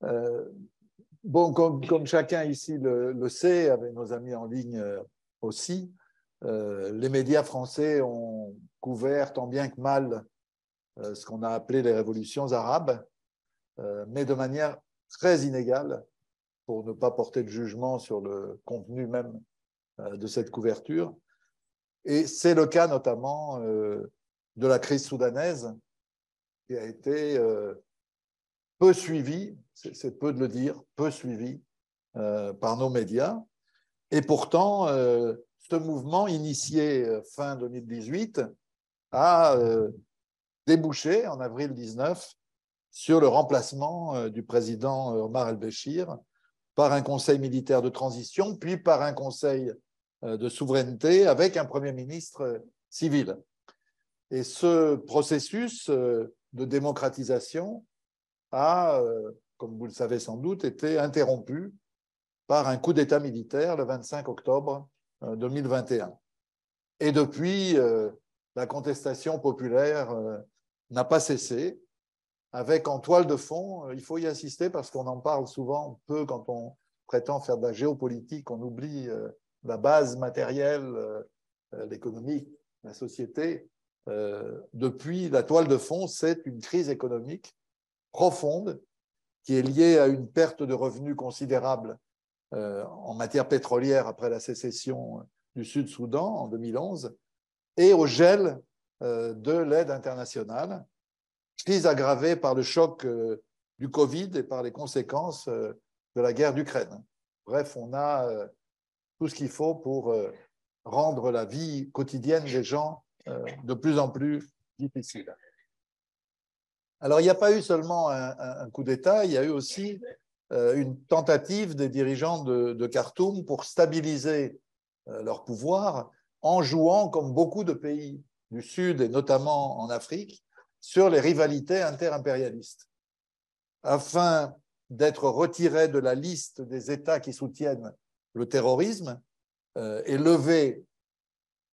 Euh, bon, comme chacun ici le sait, avec nos amis en ligne aussi, les médias français ont couvert tant bien que mal ce qu'on a appelé les révolutions arabes, mais de manière très inégale, pour ne pas porter de jugement sur le contenu même de cette couverture. Et c'est le cas notamment de la crise soudanaise, qui a été peu suivie, c'est peu de le dire, peu suivie par nos médias. Et pourtant, ce mouvement initié fin 2018 a débouché en avril 19 sur le remplacement du président Omar el-Béchir par un conseil militaire de transition, puis par un conseil de souveraineté avec un premier ministre civil. Et ce processus de démocratisation a, comme vous le savez sans doute, été interrompu par un coup d'État militaire le 25 octobre 2021. Et depuis, la contestation populaire n'a pas cessé, avec en toile de fond, il faut y insister parce qu'on en parle souvent peu quand on prétend faire de la géopolitique, on oublie la base matérielle, l'économie, la société. Depuis, la toile de fond, c'est une crise économique profonde qui est liée à une perte de revenus considérable en matière pétrolière après la sécession du Sud-Soudan en 2011 et au gel de l'aide internationale, crise aggravée par le choc du Covid et par les conséquences de la guerre d'Ukraine. Bref, on a tout ce qu'il faut pour rendre la vie quotidienne des gens de plus en plus difficile. Alors, il n'y a pas eu seulement un coup d'État, il y a eu aussi une tentative des dirigeants de Khartoum pour stabiliser leur pouvoir en jouant, comme beaucoup de pays du Sud et notamment en Afrique, sur les rivalités interimpérialistes, afin d'être retirés de la liste des États qui soutiennent le terrorisme et lever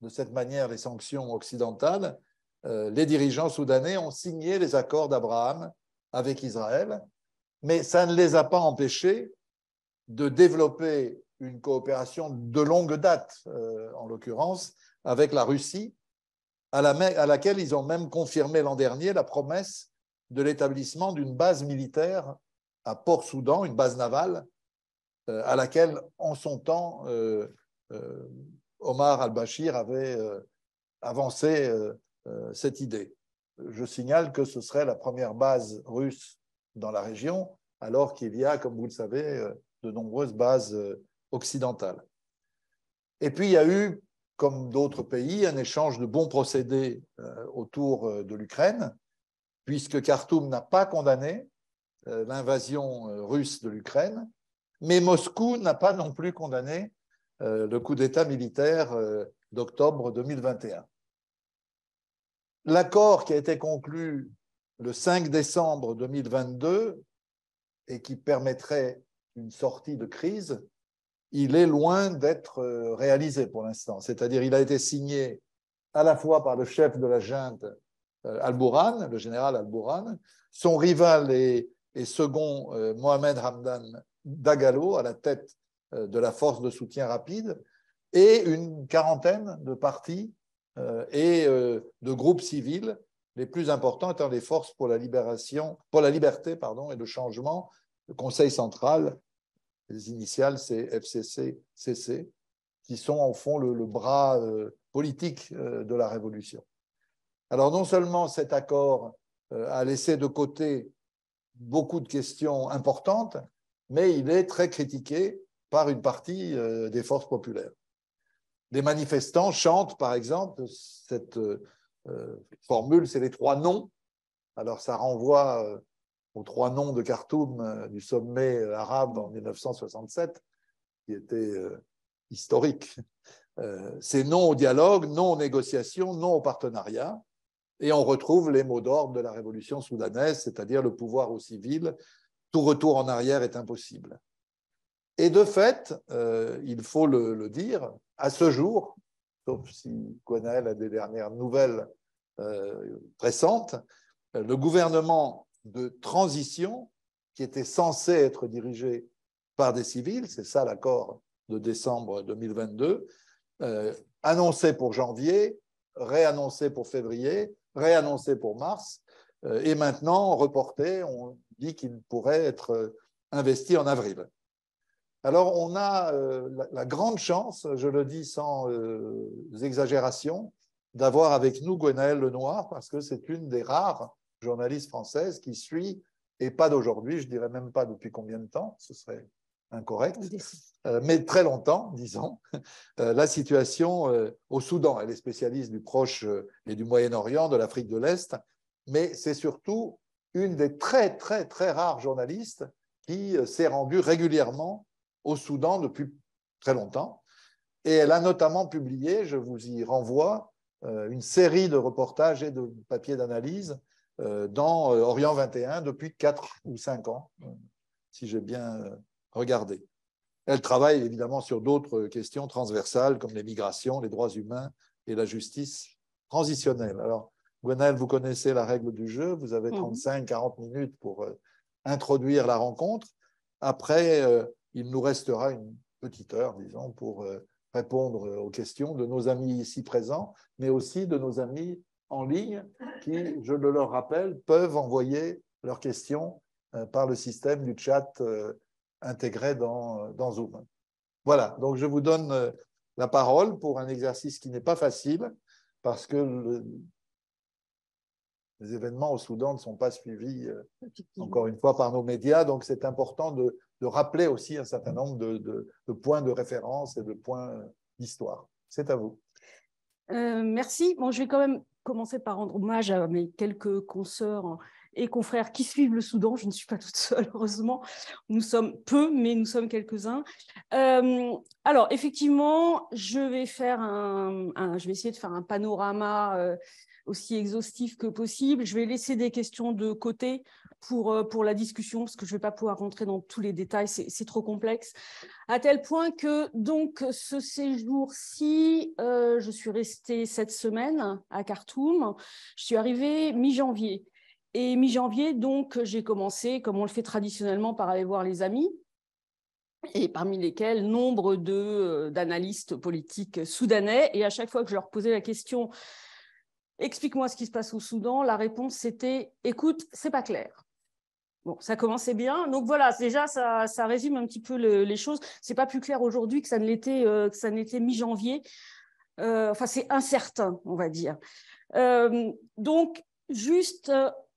de cette manière les sanctions occidentales. Les dirigeants soudanais ont signé les accords d'Abraham avec Israël, mais ça ne les a pas empêchés de développer une coopération de longue date, en l'occurrence, avec la Russie, à laquelle ils ont même confirmé l'an dernier la promesse de l'établissement d'une base militaire à Port-Soudan, une base navale, à laquelle, en son temps, Omar al-Bashir avait avancé cette idée. Je signale que ce serait la première base russe dans la région, alors qu'il y a, comme vous le savez, de nombreuses bases occidentales. Et puis, il y a eu, comme d'autres pays, un échange de bons procédés autour de l'Ukraine, puisque Khartoum n'a pas condamné l'invasion russe de l'Ukraine, mais Moscou n'a pas non plus condamné le coup d'État militaire d'octobre 2021. L'accord qui a été conclu le 5 décembre 2022 et qui permettrait une sortie de crise, il est loin d'être réalisé pour l'instant. C'est-à-dire il a été signé à la fois par le chef de la junte Al-Bourhan, le général Al-Bourhan, son rival et second Mohamed Hamdan Dagalo à la tête de la force de soutien rapide et une quarantaine de partis et de groupes civils, les plus importants étant les forces pour la liberté et le changement, le Conseil central, les initiales c'est FCC-CC, qui sont au fond le bras politique de la révolution. Alors non seulement cet accord a laissé de côté beaucoup de questions importantes, mais il est très critiqué par une partie des forces populaires. Les manifestants chantent, par exemple, cette formule, c'est les trois noms. Alors ça renvoie aux trois noms de Khartoum du sommet arabe en 1967, qui était historique. C'est non au dialogue, non aux négociations, non au partenariat. Et on retrouve les mots d'ordre de la révolution soudanaise, c'est-à-dire le pouvoir aux civils, tout retour en arrière est impossible. Et de fait, il faut le dire, à ce jour, sauf si Gwenaël a des dernières nouvelles récentes, le gouvernement de transition qui était censé être dirigé par des civils, c'est ça l'accord de décembre 2022, annoncé pour janvier, réannoncé pour février, réannoncé pour mars, et maintenant reporté, on dit qu'il pourrait être investi en avril. Alors on a la grande chance, je le dis sans exagération, d'avoir avec nous Gwenaëlle Lenoir, parce que c'est une des rares journalistes françaises qui suit, et pas d'aujourd'hui, je dirais même pas depuis combien de temps, ce serait incorrect, mais très longtemps, disons, la situation au Soudan. Elle est spécialiste du Proche et du Moyen-Orient, de l'Afrique de l'Est, mais c'est surtout une des très, très, très rares journalistes qui s'est rendue régulièrement au Soudan depuis très longtemps. Et elle a notamment publié, je vous y renvoie, une série de reportages et de papiers d'analyse dans Orient 21 depuis 4 ou 5 ans, si j'ai bien regardé. Elle travaille évidemment sur d'autres questions transversales comme les migrations, les droits humains et la justice transitionnelle. Alors, Gwenaëlle, vous connaissez la règle du jeu, vous avez 35-40 minutes pour introduire la rencontre. Après, il nous restera une petite heure, disons, pour répondre aux questions de nos amis ici présents, mais aussi de nos amis en ligne qui, je le leur rappelle, peuvent envoyer leurs questions par le système du chat intégré dans Zoom. Voilà, donc je vous donne la parole pour un exercice qui n'est pas facile parce que les événements au Soudan ne sont pas suivis, encore une fois, par nos médias, donc c'est important de rappeler aussi un certain nombre de points de référence et de points d'histoire. C'est à vous. Merci. Bon, je vais quand même commencer par rendre hommage à mes quelques consoeurs et confrères qui suivent le Soudan. Je ne suis pas toute seule, heureusement. Nous sommes peu, mais nous sommes quelques-uns. Alors, effectivement, je vais essayer de faire un panorama aussi exhaustif que possible. Je vais laisser des questions de côté pour la discussion, parce que je ne vais pas pouvoir rentrer dans tous les détails, c'est trop complexe. À tel point que, donc, ce séjour-ci, je suis restée 7 semaines à Khartoum. Je suis arrivée mi-janvier. Et mi-janvier, donc, j'ai commencé, comme on le fait traditionnellement, par aller voir les amis, et parmi lesquels nombre d'analystes politiques soudanais. Et à chaque fois que je leur posais la question « Explique-moi ce qui se passe au Soudan », la réponse c'était « Écoute, c'est pas clair ». Bon, ça commençait bien. Donc voilà, déjà, ça résume un petit peu les choses. C'est pas plus clair aujourd'hui que ça ne l'était mi-janvier. Enfin, c'est incertain, on va dire. Donc, juste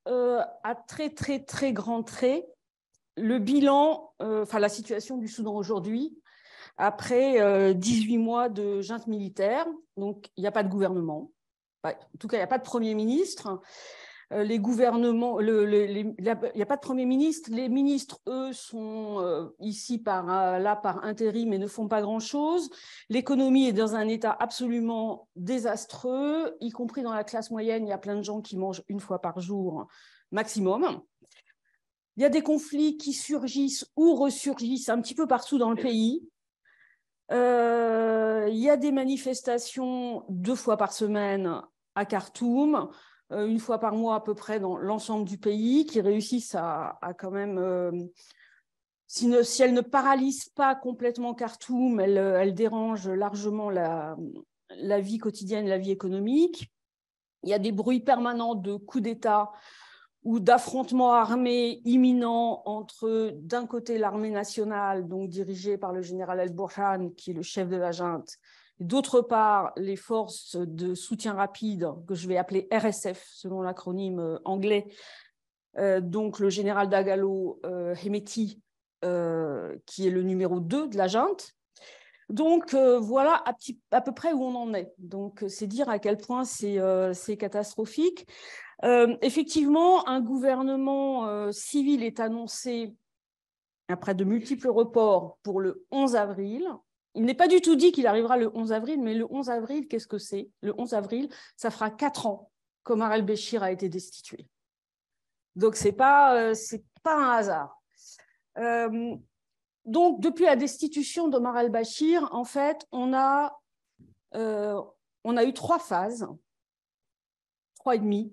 à très, très, très grands traits, le bilan, la situation du Soudan aujourd'hui, après 18 mois de junte militaire. Donc, il n'y a pas de gouvernement. En tout cas, il n'y a pas de Premier ministre. Les gouvernements, il n'y a pas de Premier ministre. Les ministres, eux, sont ici par intérim et ne font pas grand-chose. L'économie est dans un état absolument désastreux, y compris dans la classe moyenne. Il y a plein de gens qui mangent une fois par jour maximum. Il y a des conflits qui surgissent ou ressurgissent un petit peu partout dans le pays. Il y a des manifestations 2 fois par semaine à Khartoum, 1 fois par mois à peu près dans l'ensemble du pays, qui réussissent à quand même, si elles ne paralysent pas complètement Khartoum, elles dérangent largement la vie quotidienne, la vie économique. Il y a des bruits permanents de coups d'État ou d'affrontements armés imminents entre, d'un côté, l'armée nationale, donc dirigée par le général El-Burhan, qui est le chef de la junte, et d'autre part, les forces de soutien rapide, que je vais appeler RSF, selon l'acronyme anglais, donc le général Dagalo Hemeti, qui est le numéro 2 de la junte. Donc, voilà à peu près où on en est. Donc, c'est dire à quel point c'est catastrophique. Effectivement, un gouvernement civil est annoncé après de multiples reports pour le 11 avril. Il n'est pas du tout dit qu'il arrivera le 11 avril, mais le 11 avril, qu'est-ce que c'est? Le 11 avril, ça fera 4 ans qu'Omar el-Béchir a été destitué. Donc, ce n'est pas un hasard. Donc, depuis la destitution d'Omar el-Béchir, en fait, on a eu 3 phases, 3 et demi.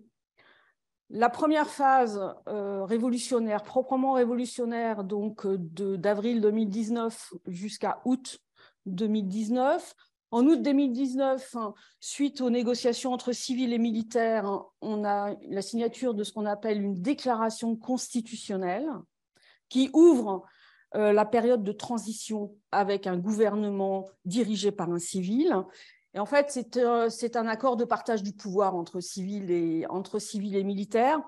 La première phase révolutionnaire, proprement révolutionnaire, donc d'avril 2019 jusqu'à août 2019. En août 2019, suite aux négociations entre civils et militaires, on a la signature de ce qu'on appelle une déclaration constitutionnelle qui ouvre la période de transition avec un gouvernement dirigé par un civil. Et en fait, c'est un accord de partage du pouvoir entre civils et militaires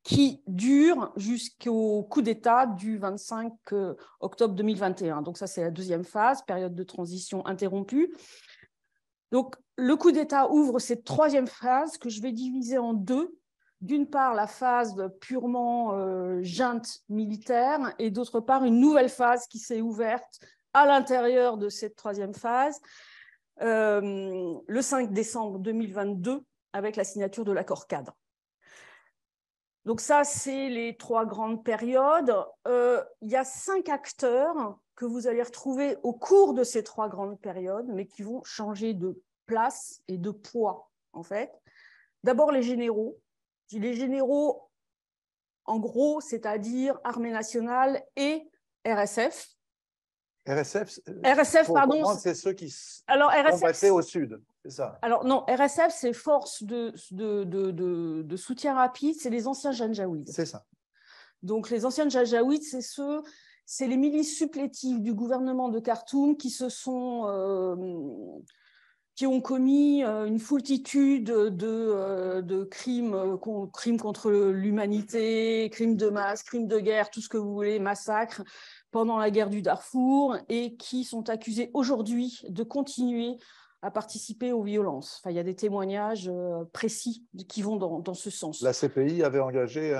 qui dure jusqu'au coup d'État du 25 octobre 2021. Donc ça, c'est la deuxième phase, période de transition interrompue. Donc le coup d'État ouvre cette troisième phase que je vais diviser en deux. D'une part, la phase purement junte militaire et d'autre part, une nouvelle phase qui s'est ouverte à l'intérieur de cette troisième phase, le 5 décembre 2022, avec la signature de l'accord cadre. Donc ça, c'est les trois grandes périodes. Il y a 5 acteurs que vous allez retrouver au cours de ces 3 grandes périodes, mais qui vont changer de place et de poids, en fait. D'abord, les généraux. Les généraux, en gros, c'est-à-dire Armée nationale et RSF. RSF, pardon. C'est ceux qui combattaient au sud, c'est ça? Alors non, RSF, c'est force de soutien rapide, c'est les anciens janjaouides. C'est ça. Donc les anciens janjaouides, c'est les milices supplétives du gouvernement de Khartoum qui ont commis une foultitude de crimes contre l'humanité, crimes de masse, crimes de guerre, tout ce que vous voulez, massacres, pendant la guerre du Darfour, et qui sont accusés aujourd'hui de continuer à participer aux violences. Enfin, il y a des témoignages précis qui vont dans ce sens. La CPI avait engagé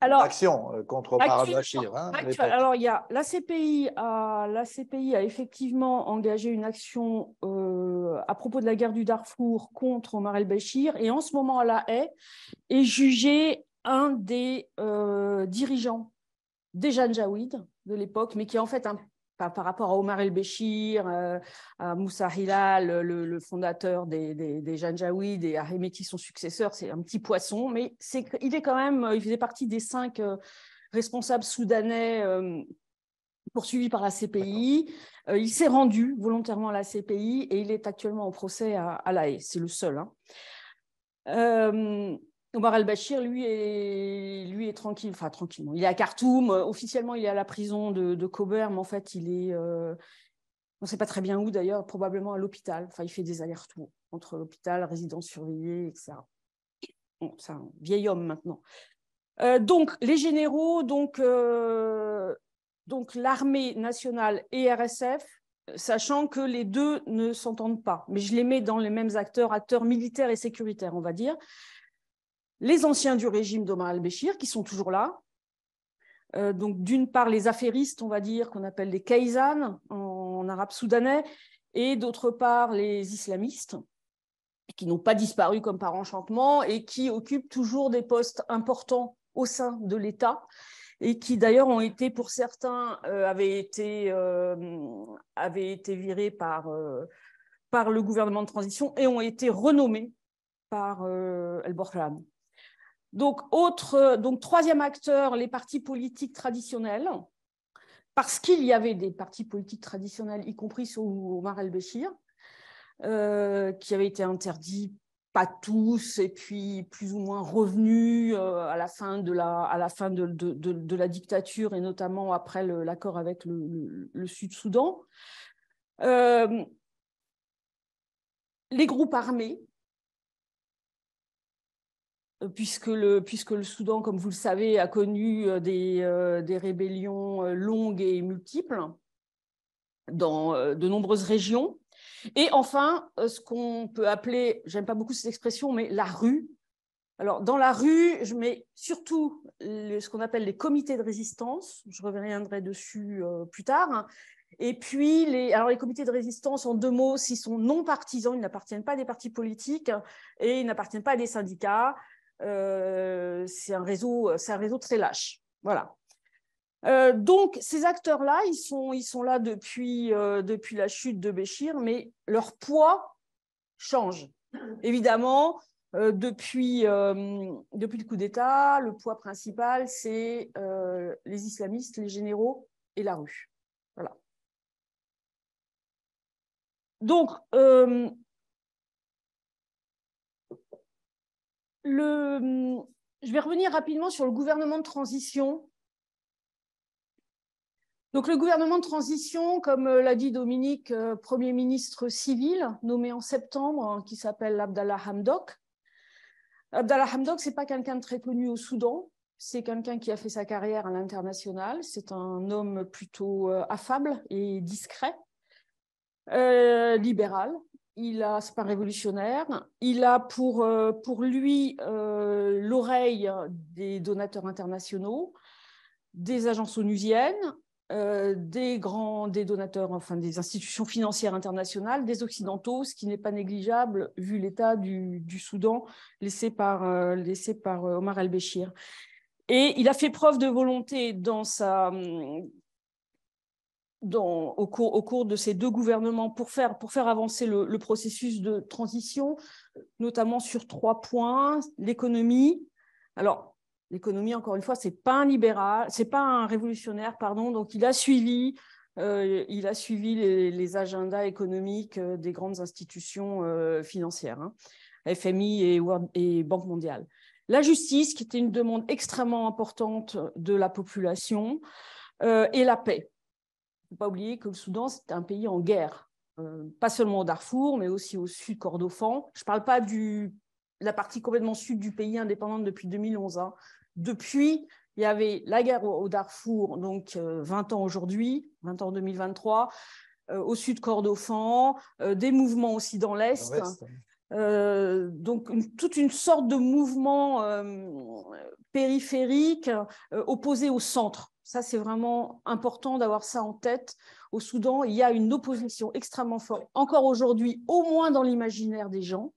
une action contre Omar al-Bashir. Alors, il y a la CPI a effectivement engagé une action à propos de la guerre du Darfour contre Omar el-Béchir, et en ce moment, à La Haye est jugé un des dirigeants des Janjaouides de l'époque, mais qui est en fait par rapport à Omar el-Béchir, à Moussa Hilal, le fondateur des Janjaouides, et à Hemeti, son successeur, c'est un petit poisson, mais il faisait partie des 5 responsables soudanais poursuivis par la CPI. Il s'est rendu volontairement à la CPI et il est actuellement au procès à La Haye. C'est le seul. Omar el-Bashir, lui est tranquille, enfin tranquillement. Il est à Khartoum. Officiellement, il est à la prison de Kober, mais en fait, il est, on ne sait pas très bien où d'ailleurs, probablement à l'hôpital. Enfin, il fait des allers-retours entre l'hôpital, résidence surveillée, etc. Bon, c'est un vieil homme maintenant. Donc, les généraux, donc l'armée nationale et RSF, sachant que les deux ne s'entendent pas. Mais je les mets dans les mêmes acteurs militaires et sécuritaires, on va dire. Les anciens du régime d'Omar el-Béchir, qui sont toujours là. Donc, d'une part, les affairistes, on va dire, qu'on appelle les Kaysan en arabe soudanais, et d'autre part, les islamistes, qui n'ont pas disparu comme par enchantement et qui occupent toujours des postes importants au sein de l'État, et qui d'ailleurs ont été, pour certains, avaient été virés par le gouvernement de transition et ont été renommés par El-Borhan. Donc, troisième acteur, les partis politiques traditionnels, parce qu'il y avait des partis politiques traditionnels, y compris sous Omar el-Béchir, qui avaient été interdits, pas tous, et puis plus ou moins revenus à la fin de la dictature, et notamment après l'accord avec le Sud-Soudan. Les groupes armés, puisque le Soudan, comme vous le savez, a connu des rébellions longues et multiples dans de nombreuses régions. Et enfin, ce qu'on peut appeler, j'aime pas beaucoup cette expression, mais la rue. Alors, dans la rue, je mets surtout ce qu'on appelle les comités de résistance. Je reviendrai dessus plus tard. Et puis, les comités de résistance, en 2 mots, s'ils sont non partisans, ils n'appartiennent pas à des partis politiques et ils n'appartiennent pas à des syndicats. C'est un réseau très lâche. Voilà. Donc, ces acteurs-là, ils sont là depuis la chute de Béchir, mais leur poids change. Évidemment, Depuis le coup d'État, le poids principal, c'est les islamistes, les généraux et la rue. Voilà. Donc, je vais revenir rapidement sur le gouvernement de transition. Donc, le gouvernement de transition, comme l'a dit Dominique, Premier ministre civil, nommé en septembre, qui s'appelle Abdallah Hamdok. Abdallah Hamdok, ce n'est pas quelqu'un de très connu au Soudan. C'est quelqu'un qui a fait sa carrière à l'international. C'est un homme plutôt affable et discret, libéral. C'est pas un révolutionnaire. Il a pour lui l'oreille des donateurs internationaux, des agences onusiennes, des donateurs, enfin des institutions financières internationales, des Occidentaux, ce qui n'est pas négligeable vu l'état du Soudan laissé par Omar el-Béchir. Et il a fait preuve de volonté au cours de ces deux gouvernements pour faire avancer le processus de transition, notamment sur 3 points. L'économie. Alors, l'économie, encore une fois, ce n'est pas un libéral, c'est pas un révolutionnaire, pardon. Donc, il a suivi les agendas économiques des grandes institutions financières, hein, FMI et Banque mondiale. La justice, qui était une demande extrêmement importante de la population, et la paix. Il ne faut pas oublier que le Soudan, c'est un pays en guerre, pas seulement au Darfour, mais aussi au sud Kordofan. Je ne parle pas de la partie complètement sud du pays indépendante depuis 2011. Hein. Depuis, il y avait la guerre au Darfour, donc 20 ans aujourd'hui, 20 ans en 2023, au sud Kordofan, des mouvements aussi dans l'Est. Donc toute une sorte de mouvement périphérique opposé au centre. Ça, c'est vraiment important d'avoir ça en tête. Au Soudan, il y a une opposition extrêmement forte, encore aujourd'hui, au moins dans l'imaginaire des gens,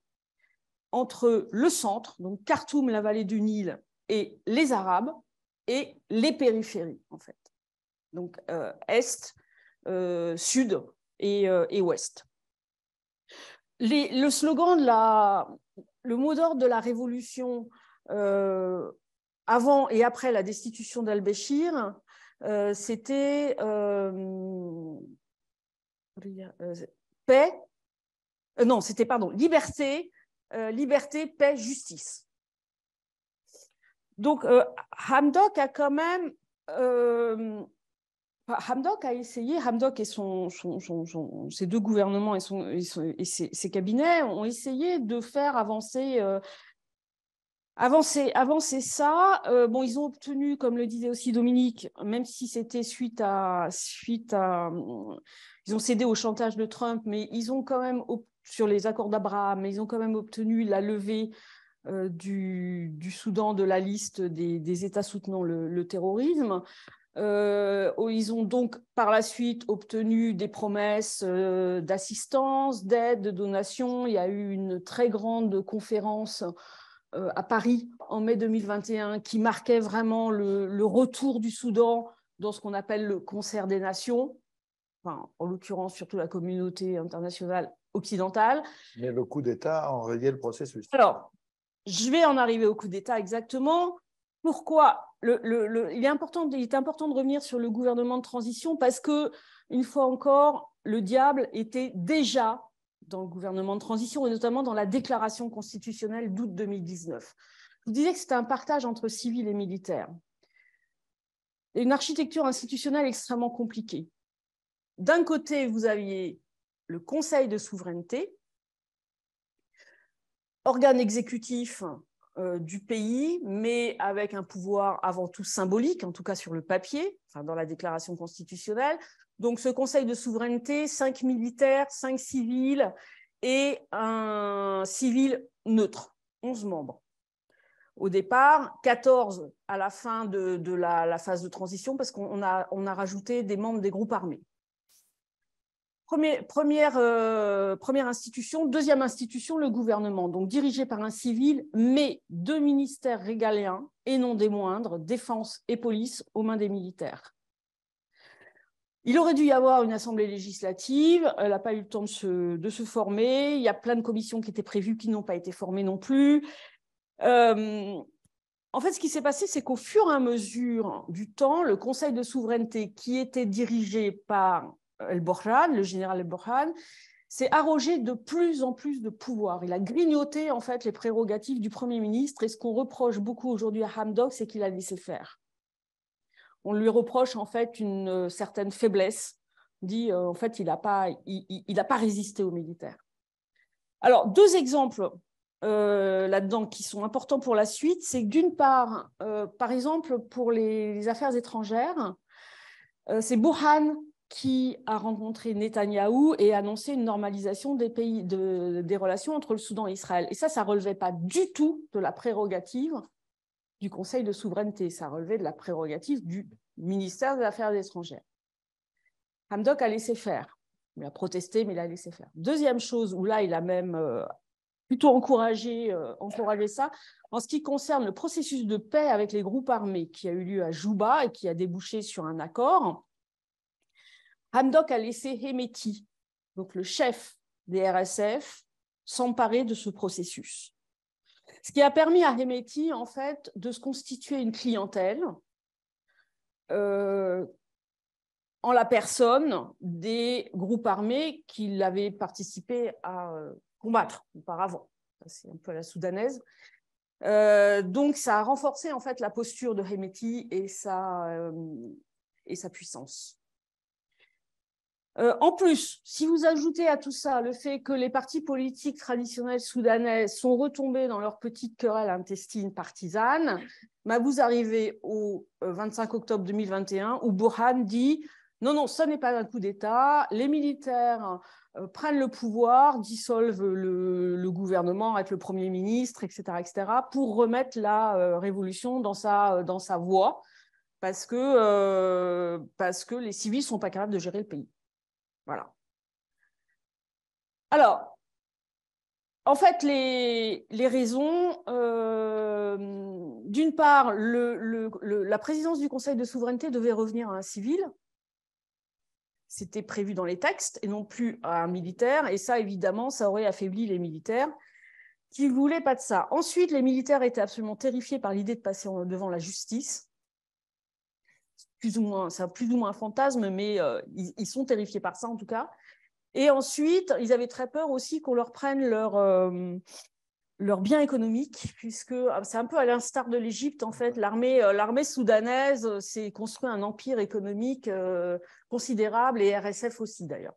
entre le centre, donc Khartoum, la vallée du Nil, et les Arabes, et les périphéries, en fait. Donc Est, Sud et Ouest. Le slogan le mot d'ordre de la révolution avant et après la destitution d'al-Béchir, c'était paix, non, c'était, pardon, liberté, paix, justice. Donc, Hamdok a quand même... Hamdok a essayé, Hamdok et ses deux gouvernements et ses cabinets ont essayé de faire avancer ça. Bon, ils ont obtenu, comme le disait aussi Dominique, même si c'était suite à ils ont cédé au chantage de Trump, mais ils ont quand même, sur les accords d'Abraham, mais ils ont quand même obtenu la levée du Soudan de la liste des États soutenant le terrorisme. Ils ont donc par la suite obtenu des promesses d'assistance, d'aide, de donation. Il y a eu une très grande conférence à Paris en mai 2021 qui marquait vraiment le retour du Soudan dans ce qu'on appelle le concert des nations, enfin, en l'occurrence surtout la communauté internationale occidentale. Mais le coup d'État a enrayé le processus. Alors, je vais en arriver au coup d'État exactement. Pourquoi il est important de revenir sur le gouvernement de transition parce que, une fois encore, le diable était déjà dans le gouvernement de transition et notamment dans la déclaration constitutionnelle d'août 2019. Je vous disais que c'était un partage entre civils et militaires. Et une architecture institutionnelle extrêmement compliquée. D'un côté, vous aviez le Conseil de souveraineté, organe exécutif du pays, mais avec un pouvoir avant tout symbolique, en tout cas sur le papier, enfin dans la déclaration constitutionnelle. Donc ce Conseil de souveraineté, 5 militaires, 5 civils et un civil neutre, 11 membres. Au départ, 14 à la fin de la phase de transition, parce qu'on a rajouté des membres des groupes armés. Première institution. Deuxième institution, le gouvernement, donc dirigé par un civil, mais 2 ministères régaliens, et non des moindres, défense et police, aux mains des militaires. Il aurait dû y avoir une assemblée législative, elle n'a pas eu le temps de se former, il y a plein de commissions qui étaient prévues qui n'ont pas été formées non plus. En fait, ce qui s'est passé, c'est qu'au fur et à mesure du temps, le Conseil de souveraineté, qui était dirigé par El-Borhan, le général El-Borhan, s'est arrogé de plus en plus de pouvoir. Il a grignoté en fait les prérogatives du Premier ministre, et ce qu'on reproche beaucoup aujourd'hui à Hamdok, c'est qu'il a laissé faire. On lui reproche en fait une certaine faiblesse. On dit en fait il n'a pas résisté aux militaires. Alors, deux exemples là-dedans qui sont importants pour la suite, c'est que d'une part, par exemple, pour les affaires étrangères, c'est Burhan qui a rencontré Netanyahou et annoncé une normalisation des relations entre le Soudan et Israël. Et ça ne relevait pas du tout de la prérogative du Conseil de souveraineté, ça relevait de la prérogative du ministère des Affaires étrangères. Hamdok a laissé faire. Il a protesté, mais il a laissé faire. Deuxième chose, où là, il a même plutôt encouragé ça, en ce qui concerne le processus de paix avec les groupes armés qui a eu lieu à Juba et qui a débouché sur un accord. Hamdok a laissé Hemeti, donc le chef des RSF, s'emparer de ce processus. Ce qui a permis à Hemeti, en fait, de se constituer une clientèle en la personne des groupes armés qu'il avait participé à combattre auparavant. C'est un peu la soudanaise. Donc, ça a renforcé en fait la posture de Hemeti et sa puissance. En plus, si vous ajoutez à tout ça le fait que les partis politiques traditionnels soudanais sont retombés dans leur petite querelle intestine partisane, bah vous arrivez au 25 octobre 2021 où Burhan dit « Non, non, ça n'est pas un coup d'État, les militaires prennent le pouvoir, dissolvent le gouvernement avec le Premier ministre, etc., pour remettre la révolution dans sa voie, parce que les civils ne sont pas capables de gérer le pays. » Voilà. Alors, en fait, les raisons, d'une part, la présidence du Conseil de souveraineté devait revenir à un civil. C'était prévu dans les textes et non plus à un militaire. Et ça, évidemment, ça aurait affaibli les militaires qui ne voulaient pas de ça. Ensuite, les militaires étaient absolument terrifiés par l'idée de passer devant la justice. C'est plus ou moins un fantasme, mais ils sont terrifiés par ça en tout cas. Et ensuite, ils avaient très peur aussi qu'on leur prenne leurs biens économiques, puisque c'est un peu à l'instar de l'Égypte, en fait. L'armée soudanaise s'est construit un empire économique considérable, et RSF aussi, d'ailleurs.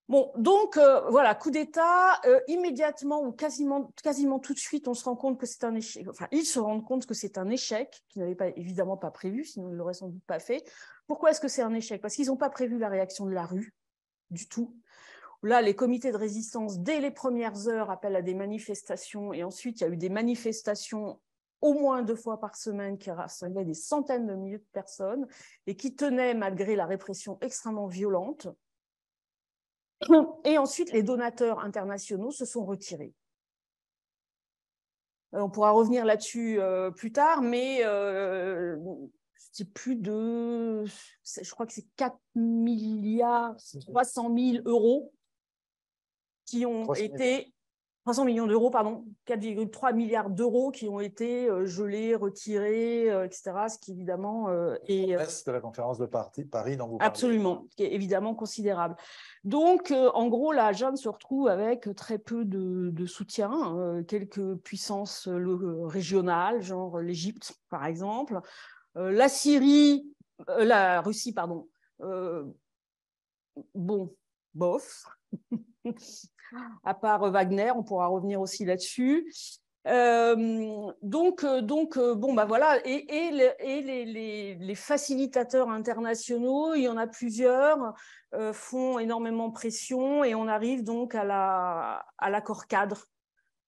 Bon, donc, voilà, coup d'État, immédiatement ou quasiment tout de suite, on se rend compte que c'est un échec. Enfin, ils se rendent compte que c'est un échec, qu'ils n'avaient évidemment pas prévu, sinon ils ne l'auraient sans doute pas fait. Pourquoi est-ce que c'est un échec? Parce qu'ils n'ont pas prévu la réaction de la rue. Du tout. Là, les comités de résistance, dès les premières heures, appellent à des manifestations. Et ensuite, il y a eu des manifestations au moins 2 fois par semaine qui rassemblaient des centaines de milliers de personnes et qui tenaient malgré la répression extrêmement violente. Et ensuite, les donateurs internationaux se sont retirés. On pourra revenir là-dessus plus tard, mais c'est plus de, je crois que c'est 4 milliards 300 000 euros qui ont été, 300 millions d'euros, pardon, 4,3 milliards d'euros qui ont été gelés, retirés, etc. Ce qui évidemment est… de la conférence de Paris dont vous parlez. Absolument, ce qui est évidemment considérable. Donc, en gros, la junte se retrouve avec très peu de soutien, quelques puissances régionales, genre l'Égypte, par exemple, la Russie, pardon, bon, bof, à part Wagner, on pourra revenir aussi là-dessus. Donc, bon, bah voilà, et les facilitateurs internationaux, il y en a plusieurs, font énormément pression et on arrive donc à l'accord cadre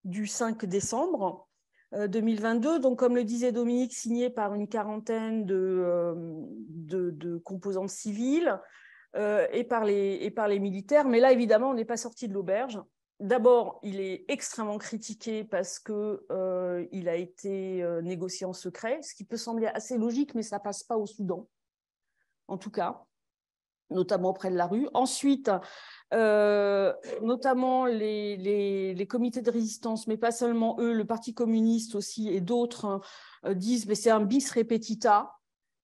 du 5 décembre 2022. Donc, comme le disait Dominique, signé par une quarantaine de composantes civiles et par les militaires. Mais là, évidemment, on n'est pas sorti de l'auberge. D'abord, il est extrêmement critiqué parce qu'il a été négocié en secret, ce qui peut sembler assez logique, mais ça ne passe pas au Soudan, en tout cas. notamment près de la rue. Ensuite, notamment les comités de résistance, mais pas seulement eux, le Parti communiste aussi et d'autres disent mais c'est un bis repetita.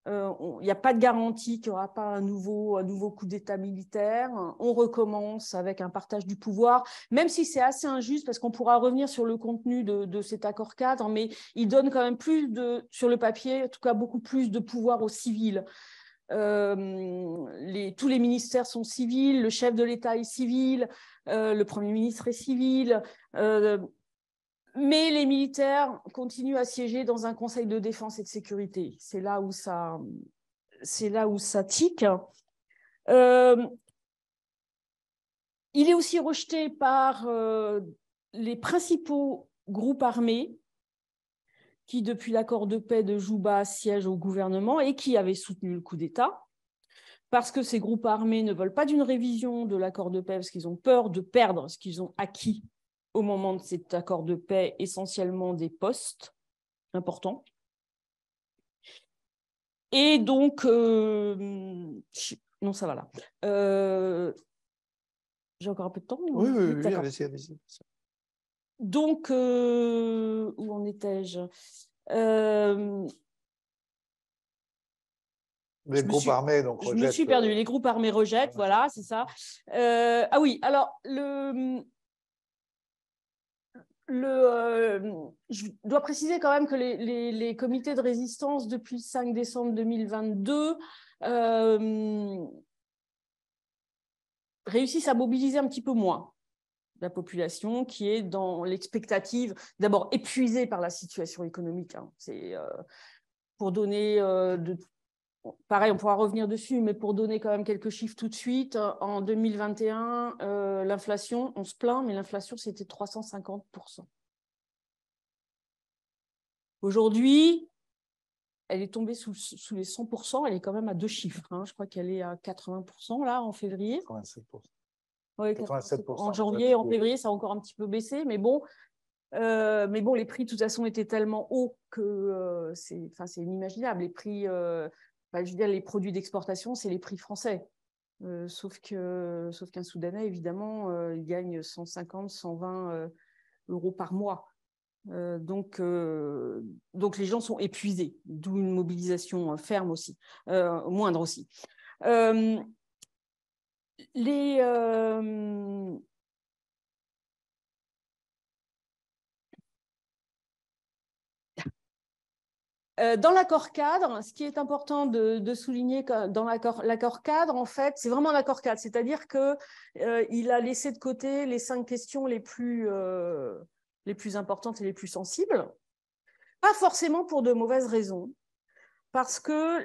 Il n'y a pas de garantie qu'il n'y aura pas un nouveau coup d'État militaire. On recommence avec un partage du pouvoir, même si c'est assez injuste, parce qu'on pourra revenir sur le contenu de cet accord cadre, mais il donne quand même sur le papier, en tout cas beaucoup plus de pouvoir aux civils. Tous les ministères sont civils, le chef de l'État est civil, le Premier ministre est civil, mais les militaires continuent à siéger dans un conseil de défense et de sécurité. C'est là où ça tique. Il est aussi rejeté par les principaux groupes armés qui, depuis l'accord de paix de Juba, siègent au gouvernement et qui avaient soutenu le coup d'État, parce que ces groupes armés ne veulent pas d'une révision de l'accord de paix, parce qu'ils ont peur de perdre ce qu'ils ont acquis au moment de cet accord de paix, essentiellement des postes importants. Et donc, non, ça va là. J'ai encore un peu de temps? Oui, allez-y. Donc, où en étais-je? Les groupes armés, donc, rejettent. Je me suis perdue. Les groupes armés rejettent, voilà, c'est ça. Ah oui, alors, je dois préciser quand même que les comités de résistance, depuis le 5 décembre 2022, réussissent à mobiliser un petit peu moins la population, qui est dans l'expectative, d'abord épuisée par la situation économique. Hein. C'est pour donner, pareil, on pourra revenir dessus, mais pour donner quand même quelques chiffres tout de suite, en 2021, l'inflation, on se plaint, mais l'inflation, c'était 350%. Aujourd'hui, elle est tombée sous les 100%, elle est quand même à 2 chiffres. Hein. Je crois qu'elle est à 80% là, en février. 87%. Oui, 87%. En janvier, en février, ça a encore un petit peu baissé, mais bon, les prix, de toute façon, étaient tellement hauts que c'est inimaginable. Les prix, je veux dire, les produits d'exportation, c'est les prix français. Sauf qu'un Soudanais, évidemment, il gagne 150, 120 euros par mois. Donc, les gens sont épuisés, d'où une mobilisation ferme aussi, moindre aussi. Dans l'accord cadre, ce qui est important de souligner dans l'accord cadre, en fait, c'est vraiment l'accord cadre, c'est-à-dire qu'il a laissé de côté les 5 questions les plus importantes et les plus sensibles, pas forcément pour de mauvaises raisons, parce que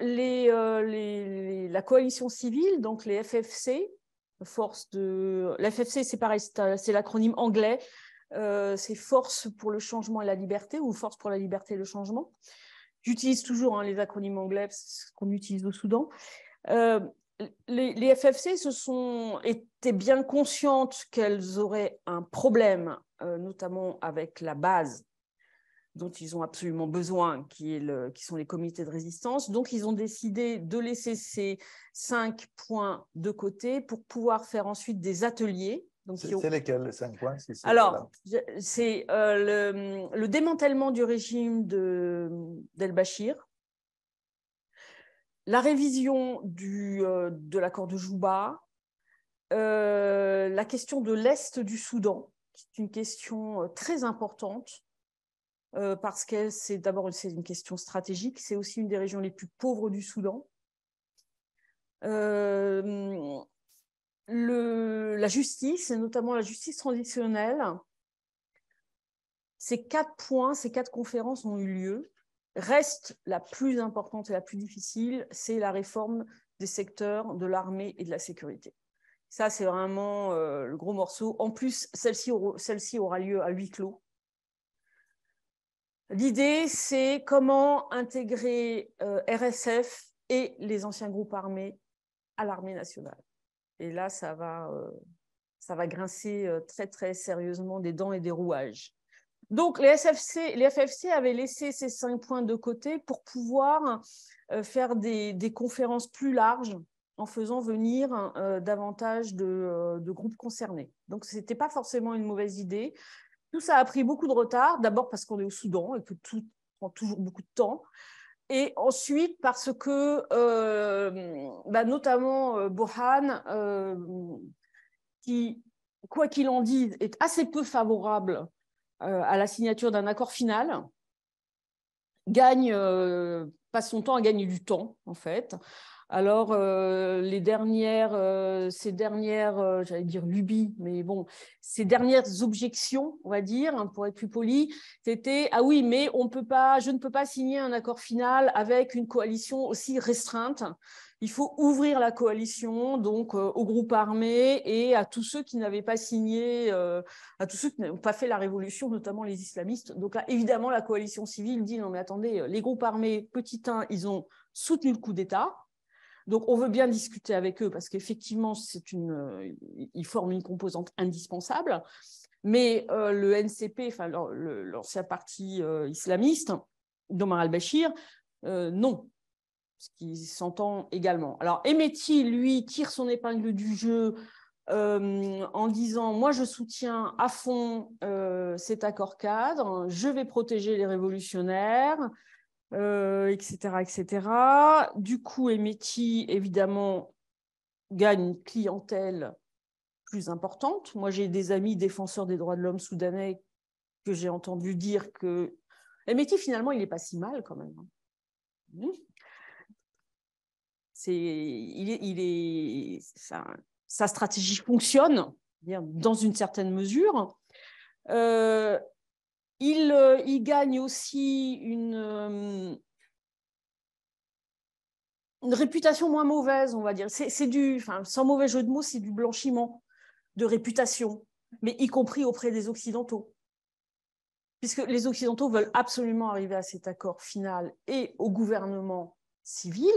la coalition civile, donc les FFC, la FFC, c'est pareil, c'est l'acronyme anglais, c'est Force pour le changement et la liberté, ou Force pour la liberté et le changement. J'utilise toujours les acronymes anglais, c'est ce qu'on utilise au Soudan. Les FFC étaient bien conscientes qu'elles auraient un problème, notamment avec la base dont ils ont absolument besoin, qui sont les comités de résistance. Donc, ils ont décidé de laisser ces 5 points de côté pour pouvoir faire ensuite des ateliers. C'est lesquels, les 5 points? Alors, c'est le démantèlement du régime d'El-Bachir, la révision de l'accord de Juba, la question de l'Est du Soudan, qui est une question très importante, parce que c'est une question stratégique, c'est aussi une des régions les plus pauvres du Soudan. La justice, et notamment la justice transitionnelle, ces 4 points, ces 4 conférences ont eu lieu. Reste la plus importante et la plus difficile, c'est la réforme des secteurs de l'armée et de la sécurité. Ça, c'est vraiment le gros morceau. En plus, celle-ci aura lieu à huis clos. L'idée, c'est comment intégrer RSF et les anciens groupes armés à l'armée nationale. Et là, ça va grincer très, très sérieusement des dents et des rouages. Donc, les FFC avaient laissé ces 5 points de côté pour pouvoir faire des conférences plus larges en faisant venir davantage de groupes concernés. Donc, ce n'était pas forcément une mauvaise idée. Tout ça a pris beaucoup de retard, d'abord parce qu'on est au Soudan et que tout prend toujours beaucoup de temps, et ensuite parce que, notamment Burhan, qui, quoi qu'il en dise, est assez peu favorable à la signature d'un accord final, passe son temps à gagner du temps, en fait. Alors, ces dernières, j'allais dire lubies, mais bon, ces dernières objections, on va dire, hein, pour être plus poli, c'était « Ah oui, mais je ne peux pas signer un accord final avec une coalition aussi restreinte. Il faut ouvrir la coalition donc aux groupes armés et à tous ceux qui n'avaient pas signé, à tous ceux qui n'ont pas fait la révolution, notamment les islamistes. » Donc là, évidemment, la coalition civile dit « Non, mais attendez, les groupes armés, petit 1, ils ont soutenu le coup d'État. Donc, on veut bien discuter avec eux parce qu'effectivement, ils forment une composante indispensable. Mais le NCP, enfin, l'ancien parti islamiste d'Omar al-Bashir, non, ce qui s'entend également. Alors, Hemeti, lui, tire son épingle du jeu en disant « Moi, je soutiens à fond cet accord cadre, je vais protéger les révolutionnaires ». Etc., etc. Du coup, Hemeti, évidemment, gagne une clientèle plus importante. Moi, j'ai des amis défenseurs des droits de l'homme soudanais que j'ai entendu dire que Hemeti, finalement, il n'est pas si mal quand même. Sa stratégie fonctionne dans une certaine mesure. Il gagne aussi une réputation moins mauvaise, on va dire. Sans mauvais jeu de mots, c'est du blanchiment de réputation, mais y compris auprès des Occidentaux. Puisque les Occidentaux veulent absolument arriver à cet accord final et au gouvernement civil.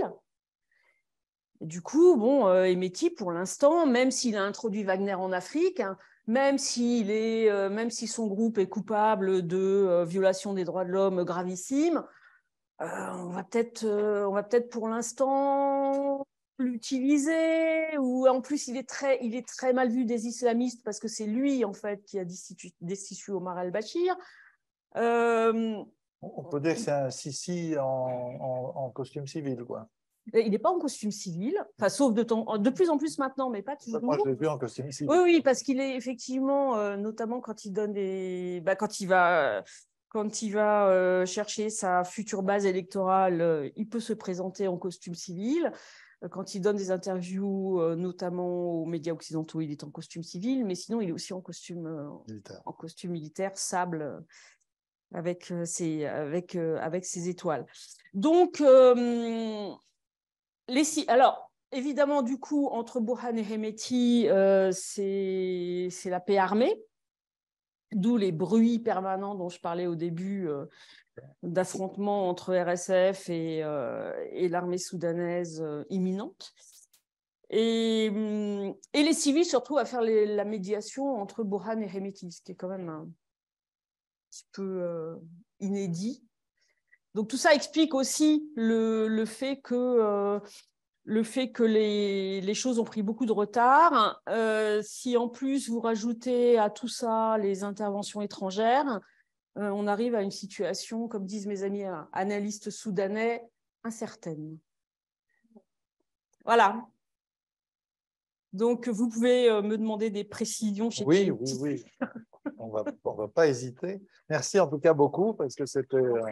Et du coup, Hemeti, pour l'instant, même s'il a introduit Wagner en Afrique, hein, même si son groupe est coupable de violation des droits de l'homme gravissime, on va peut-être pour l'instant l'utiliser, ou en plus il est très mal vu des islamistes parce que c'est lui en fait qui a destitué Omar al-Bashir. On peut dire que c'est un Sisi en costume civil, quoi. Il n'est pas en costume civil, enfin, sauf de plus en plus maintenant, mais pas toujours. Moi, je l'ai vu en costume civil. Oui, parce qu'il est effectivement, notamment quand il donne quand il va chercher sa future base électorale, il peut se présenter en costume civil. Quand il donne des interviews, notamment aux médias occidentaux, il est en costume civil, mais sinon, il est aussi en costume militaire, sable, avec ses étoiles. Donc, alors, évidemment, du coup, entre Burhan et Hemeti, c'est la paix armée, d'où les bruits permanents dont je parlais au début d'affrontements entre RSF et l'armée soudanaise imminente. Et les civils se retrouvent à faire la médiation entre Burhan et Hemeti, ce qui est quand même un petit peu inédit. Donc tout ça explique aussi le fait que les choses ont pris beaucoup de retard. Si en plus vous rajoutez à tout ça les interventions étrangères, on arrive à une situation, comme disent mes amis analystes soudanais, incertaine. Voilà. Donc, vous pouvez me demander des précisions. Oui. On va pas hésiter. Merci en tout cas beaucoup, parce que c'était un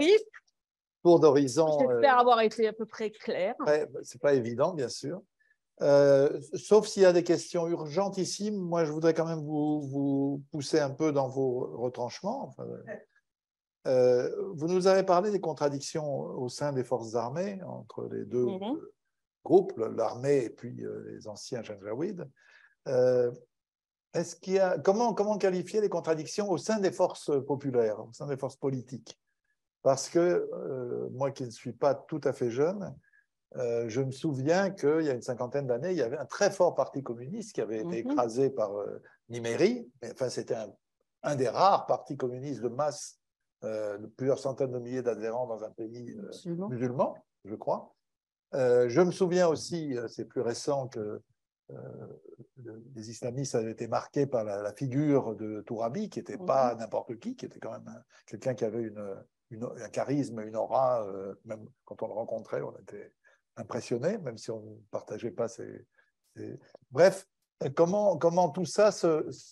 tour d'horizon. J'espère avoir été à peu près clair. C'est pas évident, bien sûr. Sauf s'il y a des questions urgentissimes, moi je voudrais quand même vous pousser un peu dans vos retranchements. Vous nous avez parlé des contradictions au sein des forces armées entre les deux groupes, l'armée et puis les anciens janjaouides. Comment qualifier les contradictions au sein des forces populaires, au sein des forces politiques? Parce que moi qui ne suis pas tout à fait jeune, je me souviens qu'il y a une cinquantaine d'années, il y avait un très fort parti communiste qui avait été écrasé par Nimeri. Enfin, c'était un des rares partis communistes de masse, de plusieurs centaines de milliers d'adhérents dans un pays musulman, je crois. Je me souviens aussi, c'est plus récent, que les islamistes avaient été marqués par la figure de Tourabi, qui n'était pas n'importe qui était quand même quelqu'un qui avait un charisme, une aura. Même quand on le rencontrait, on était impressionné, même si on ne partageait pas ses... Bref, comment tout ça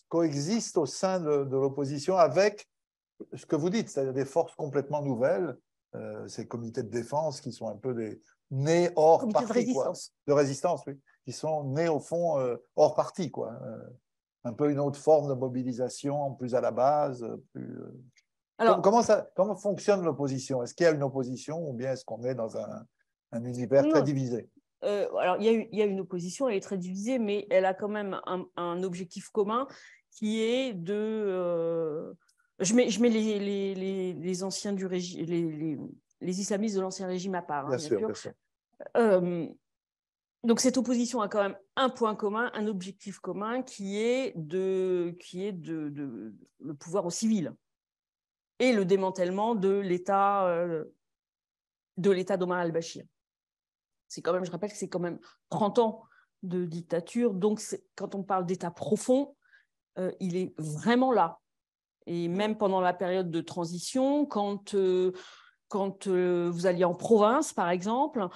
coexiste au sein de l'opposition avec ce que vous dites, c'est-à-dire des forces complètement nouvelles, ces comités de défense qui sont un peu des nés hors parti, de résistance. De résistance, oui, qui sont nés au fond hors parti, quoi. Un peu une autre forme de mobilisation, plus à la base. Alors, comment fonctionne l'opposition? Est-ce qu'il y a une opposition ou bien est-ce qu'on est dans un univers très divisé? Alors, il y a une opposition, elle est très divisée, mais elle a quand même un objectif commun qui est de... je mets les anciens du régime, les islamistes de l'ancien régime à part, bien sûr. Bien sûr. Donc, cette opposition a quand même un point commun, un objectif commun qui est le pouvoir au civil et le démantèlement de l'État d'Omar al-Bashir. Je rappelle que c'est quand même 30 ans de dictature. Donc, quand on parle d'État profond, il est vraiment là. Et même pendant la période de transition, quand vous alliez en province, par exemple,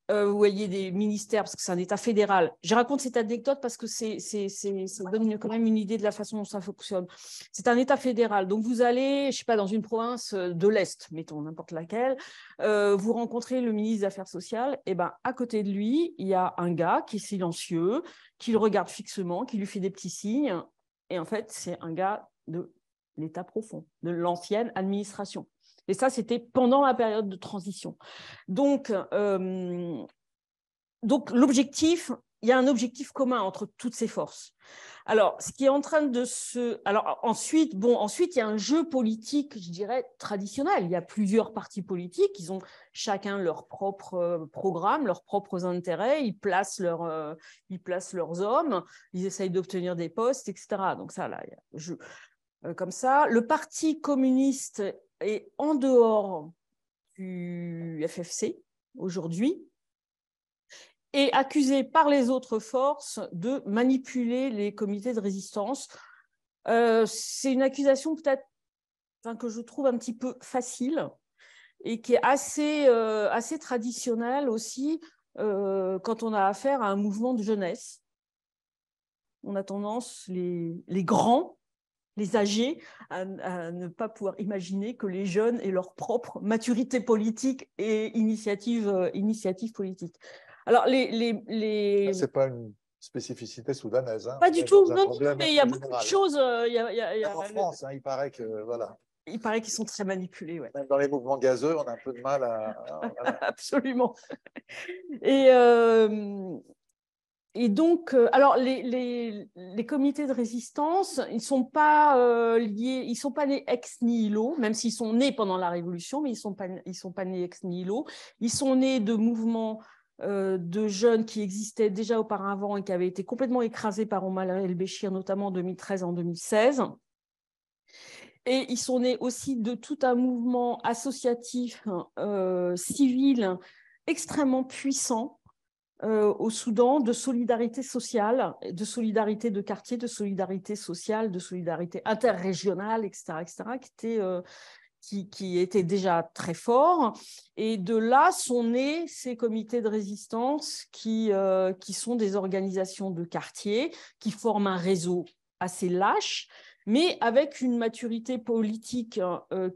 vous voyez des ministères, parce que c'est un État fédéral. Je raconte cette anecdote parce que ça donne quand même une idée de la façon dont ça fonctionne. C'est un État fédéral. Donc, vous allez, je ne sais pas, dans une province de l'Est, mettons n'importe laquelle, vous rencontrez le ministre des Affaires sociales, et ben, à côté de lui, il y a un gars qui est silencieux, qui le regarde fixement, qui lui fait des petits signes. Et en fait, c'est un gars de l'État profond, de l'ancienne administration. Et ça, c'était pendant la période de transition. Donc l'objectif, il y a un objectif commun entre toutes ces forces. Alors, ce qui est en train de se... Alors, ensuite, il y a un jeu politique, je dirais, traditionnel. Il y a plusieurs partis politiques, ils ont chacun leur propre programme, leurs propres intérêts, ils placent leurs hommes, ils essayent d'obtenir des postes, etc. Donc ça, là, il y a un jeu comme ça. Le Parti communiste est en dehors du FFC aujourd'hui et accusé par les autres forces de manipuler les comités de résistance. C'est une accusation peut-être que je trouve un petit peu facile et qui est assez traditionnelle aussi quand on a affaire à un mouvement de jeunesse. On a tendance, les grands, les âgés, à ne pas pouvoir imaginer que les jeunes aient leur propre maturité politique et initiative politique. Alors, c'est pas une spécificité soudanaise. Pas du tout, non, mais il y a beaucoup de choses. En France, il paraît que, voilà. Il paraît qu'ils sont très manipulés. Ouais. Même dans les mouvements gazeux, on a un peu de mal à... Voilà. Absolument. Et donc, alors les comités de résistance, ils ne sont pas liés, ils ne sont pas nés ex nihilo, même s'ils sont nés pendant la Révolution, mais ils ne sont pas nés ex nihilo. Ils sont nés de mouvements de jeunes qui existaient déjà auparavant et qui avaient été complètement écrasés par Omar el-Béchir, notamment en 2013 et en 2016. Et ils sont nés aussi de tout un mouvement associatif civil extrêmement puissant au Soudan, de solidarité sociale, de solidarité de quartier, de solidarité sociale, de solidarité interrégionale, etc., qui était déjà très fort. Et de là sont nés ces comités de résistance qui sont des organisations de quartier, qui forment un réseau assez lâche, mais avec une maturité politique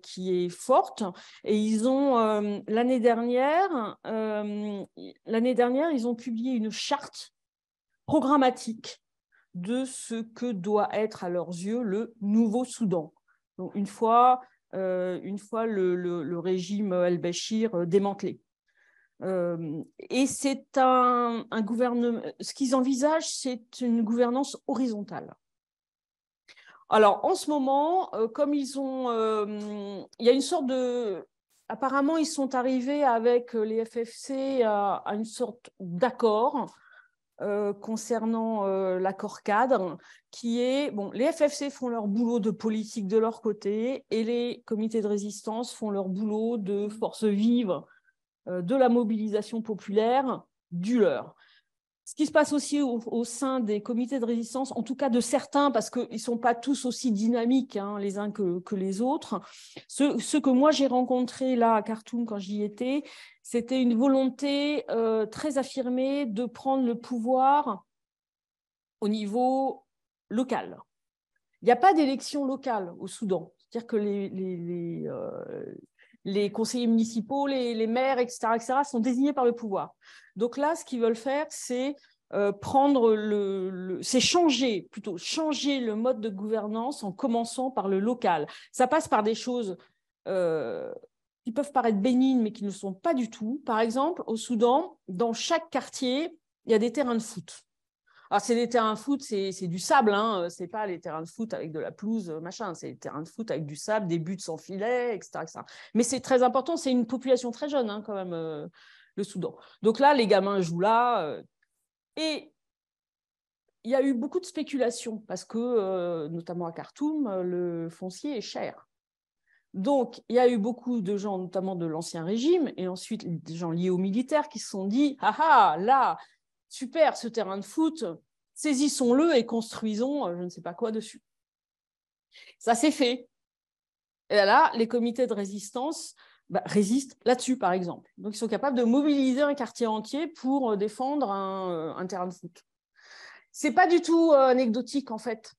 qui est forte. Et ils ont, l'année dernière, ils ont publié une charte programmatique de ce que doit être à leurs yeux le nouveau Soudan. Donc, une fois le régime al-Bashir démantelé. Et c'est un gouvernement, ce qu'ils envisagent, c'est une gouvernance horizontale. Alors, en ce moment, comme il y a une sorte de... Apparemment, ils sont arrivés avec les FFC à une sorte d'accord concernant l'accord cadre, qui est... Bon, les FFC font leur boulot de politique de leur côté et les comités de résistance font leur boulot de force vive de la mobilisation populaire du leur. Ce qui se passe aussi au sein des comités de résistance, en tout cas de certains, parce qu'ils ne sont pas tous aussi dynamiques les uns que les autres. Ceux que moi j'ai rencontrés là à Khartoum quand j'y étais, c'était une volonté très affirmée de prendre le pouvoir au niveau local. Il n'y a pas d'élection locale au Soudan. C'est-à-dire que les conseillers municipaux, les maires, etc., sont désignés par le pouvoir. Donc là, ce qu'ils veulent faire, c'est changer le mode de gouvernance en commençant par le local. Ça passe par des choses qui peuvent paraître bénignes, mais qui ne sont pas du tout. Par exemple, au Soudan, dans chaque quartier, il y a des terrains de foot. Alors, c'est des terrains de foot, c'est du sable, c'est pas les terrains de foot avec de la pelouse, machin, c'est des terrains de foot avec du sable, des buts sans filet, etc., etc. Mais c'est très important, c'est une population très jeune, quand même, le Soudan. Donc là, les gamins jouent là, et il y a eu beaucoup de spéculation, parce que, notamment à Khartoum, le foncier est cher. Donc, il y a eu beaucoup de gens, notamment de l'Ancien Régime, et ensuite des gens liés aux militaires, qui se sont dit « Ah ah, là, super, ce terrain de foot, saisissons-le et construisons je ne sais pas quoi dessus. » Ça s'est fait. Et là, les comités de résistance résistent là-dessus, par exemple. Donc, ils sont capables de mobiliser un quartier entier pour défendre un terrain de foot. Ce n'est pas du tout anecdotique, en fait.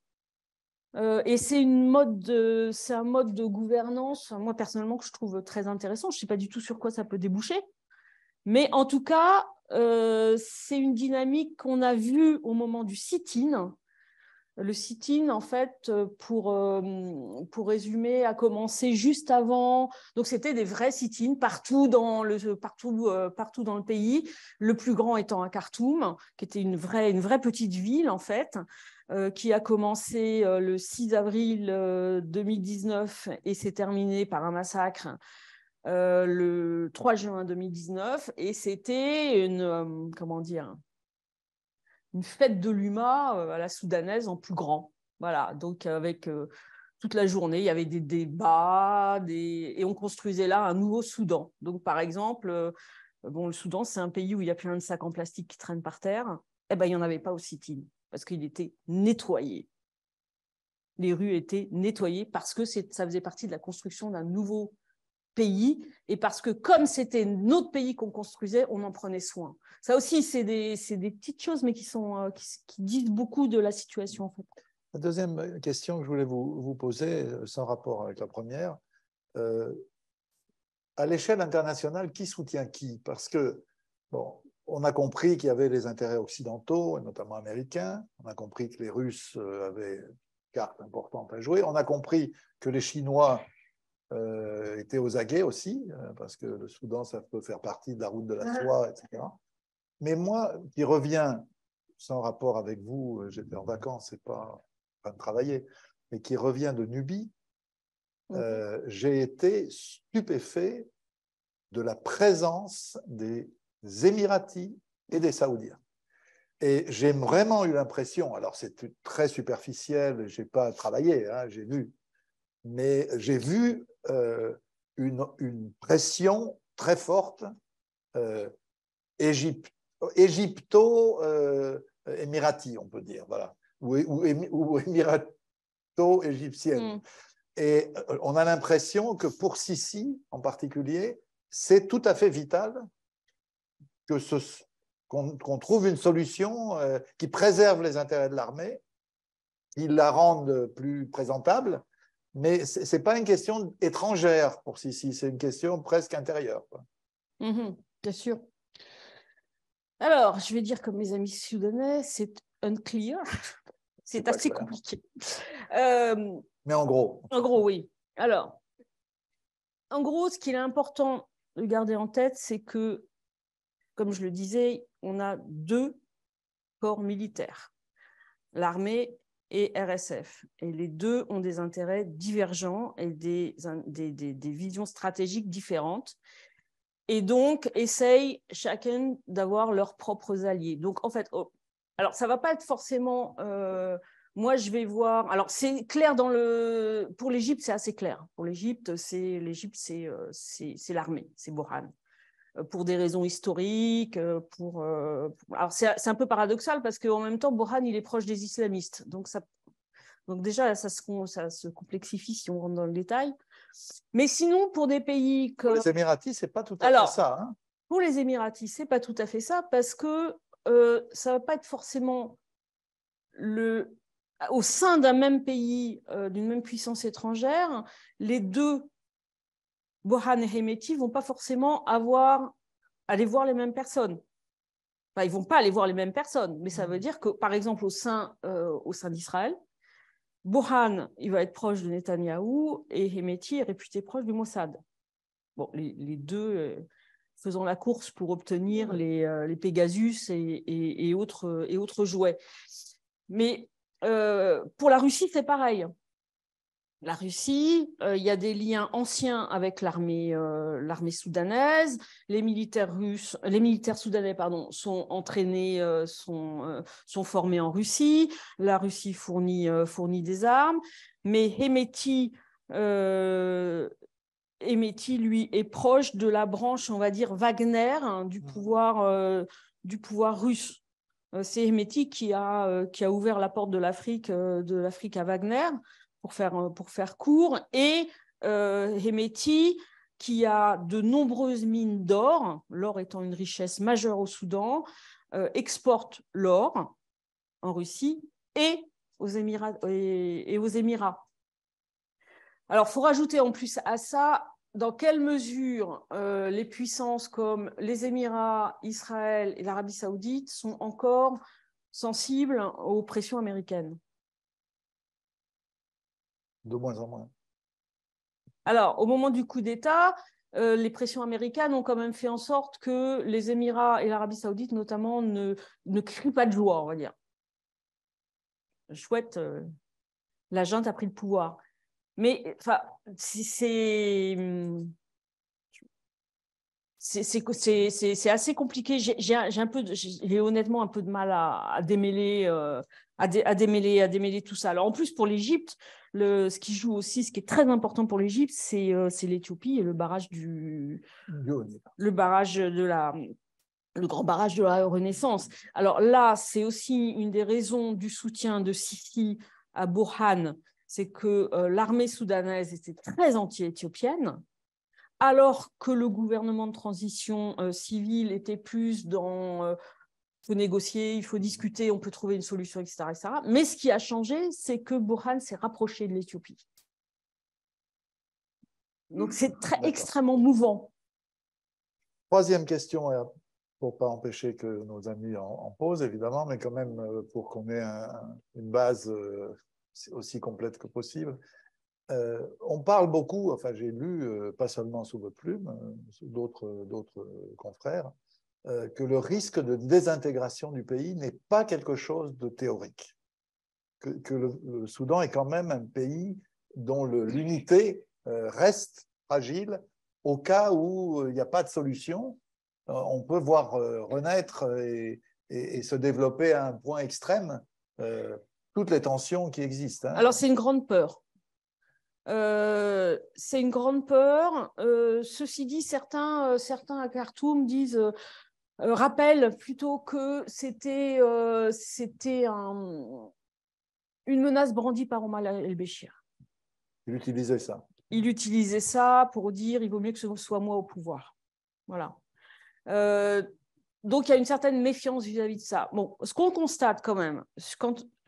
Et c'est un mode de gouvernance, moi, personnellement, que je trouve très intéressant. Je ne sais pas du tout sur quoi ça peut déboucher. Mais en tout cas, c'est une dynamique qu'on a vue au moment du sit-in. Le sit-in, en fait, pour résumer, a commencé juste avant. Donc, c'était des vrais sit-in partout dans le pays, le plus grand étant à Khartoum, qui était une vraie petite ville, en fait, qui a commencé le 6 avril 2019 et s'est terminé par un massacre le 3 juin 2019, et c'était une fête de l'UMA à la soudanaise en plus grand. Voilà, donc avec toute la journée, il y avait des débats, et on construisait là un nouveau Soudan. Donc par exemple, le Soudan, c'est un pays où il y a plein de sacs en plastique qui traînent par terre. Eh ben, il n'y en avait pas au sit-in, parce qu'il était nettoyé. Les rues étaient nettoyées parce que ça faisait partie de la construction d'un nouveau pays, et parce que comme c'était notre pays qu'on construisait, on en prenait soin. Ça aussi, c'est des petites choses, mais qui disent beaucoup de la situation, en fait. La deuxième question que je voulais vous poser, sans rapport avec la première, à l'échelle internationale, qui soutient qui? Parce que, bon, on a compris qu'il y avait les intérêts occidentaux, et notamment américains. On a compris que les Russes avaient une carte importante à jouer. On a compris que les Chinois étaient aux aguets aussi, parce que le Soudan, ça peut faire partie de la route de la soie, etc. Mais moi, qui reviens, sans rapport avec vous, j'étais en vacances, c'est pas en train de travailler, mais qui revient de Nubie, j'ai été stupéfait de la présence des Émiratis et des Saoudiens. Et j'ai vraiment eu l'impression, alors c'est très superficiel, je n'ai pas travaillé, j'ai vu, mais j'ai vu une pression très forte égypto-émirati, on peut dire, voilà, ou émirato-égyptienne. Et on a l'impression que pour Sisi, en particulier, c'est tout à fait vital qu'on trouve une solution qui préserve les intérêts de l'armée, qui la rende plus présentable, mais ce n'est pas une question étrangère pour Sisi, c'est une question presque intérieure. Bien sûr. Alors, je vais dire comme mes amis soudanais, c'est unclear, c'est assez compliqué. Mais en gros. En gros, oui. Alors, en gros, ce qu'il est important de garder en tête, c'est que, comme je le disais, on a deux corps militaires, l'armée et RSF. Et les deux ont des intérêts divergents et des visions stratégiques différentes. Et donc, essayent chacun d'avoir leurs propres alliés. Donc, en fait, alors ça ne va pas être forcément... moi, je vais voir... Alors, c'est clair pour l'Égypte, c'est assez clair. Pour l'Égypte, c'est l'armée, c'est Borhan. pour des raisons historiques. Alors c'est un peu paradoxal parce qu'en même temps, Borhan, il est proche des islamistes. Donc déjà, ça se complexifie si on rentre dans le détail. Mais sinon, pour des pays comme… Pour les Émiratis, ce n'est pas tout à fait ça. Hein. Pour les Émiratis, ce n'est pas tout à fait ça parce que ça ne va pas être forcément au sein d'un même pays, d'une même puissance étrangère, les deux, Borhan et Hemeti, ne vont pas forcément aller voir les mêmes personnes. Enfin, ils ne vont pas aller voir les mêmes personnes, mais ça veut dire que, par exemple, au sein d'Israël, Borhan, il va être proche de Netanyahou et Hemeti est réputé proche du Mossad. Bon, les deux faisant la course pour obtenir les Pegasus et autres jouets. Mais pour la Russie, c'est pareil. La Russie, il y a des liens anciens avec l'armée soudanaise. Les militaires soudanais, sont entraînés, sont formés en Russie. La Russie fournit des armes. Mais Hemeti, lui, est proche de la branche, on va dire, Wagner, hein, du pouvoir russe. C'est Hemeti qui a ouvert la porte de l'Afrique à Wagner, pour faire court, et Hemeti qui a de nombreuses mines d'or, l'or étant une richesse majeure au Soudan, exporte l'or en Russie et aux Émirats. Alors, il faut rajouter en plus à ça dans quelle mesure les puissances comme les Émirats, Israël et l'Arabie saoudite sont encore sensibles aux pressions américaines. De moins en moins. Alors, au moment du coup d'État, les pressions américaines ont quand même fait en sorte que les Émirats et l'Arabie saoudite, notamment, ne crient pas de joie, on va dire. Chouette, la junte a pris le pouvoir. Mais enfin, c'est assez compliqué. J'ai honnêtement un peu de mal à démêler tout ça. Alors en plus, pour l'Égypte, ce qui joue aussi, ce qui est très important pour l'Égypte, c'est l'Éthiopie et le barrage le grand barrage de la Renaissance. Alors là, c'est aussi une des raisons du soutien de Sisi à Burhan, c'est que l'armée soudanaise était très anti-éthiopienne, alors que le gouvernement de transition civile était plus dans il faut négocier, il faut discuter, on peut trouver une solution, etc., etc. Mais ce qui a changé, c'est que Burhan s'est rapproché de l'Éthiopie. Donc c'est extrêmement mouvant. Troisième question, pour ne pas empêcher que nos amis en posent, évidemment, mais quand même pour qu'on ait une base aussi complète que possible. On parle beaucoup, enfin j'ai lu, pas seulement sous votre plume, sous d'autres confrères, que le risque de désintégration du pays n'est pas quelque chose de théorique. Que le Soudan est quand même un pays dont l'unité reste fragile au cas où il n'y a pas de solution. On peut voir renaître et se développer à un point extrême toutes les tensions qui existent. Hein. Alors c'est une grande peur. C'est une grande peur. Ceci dit, certains à Khartoum rappellent plutôt que c'était une menace brandie par Omar el-Béchir. Il utilisait ça. Il utilisait ça pour dire il vaut mieux que ce soit moi au pouvoir. Voilà. Donc il y a une certaine méfiance vis-à-vis de ça. Bon, ce qu'on constate quand même,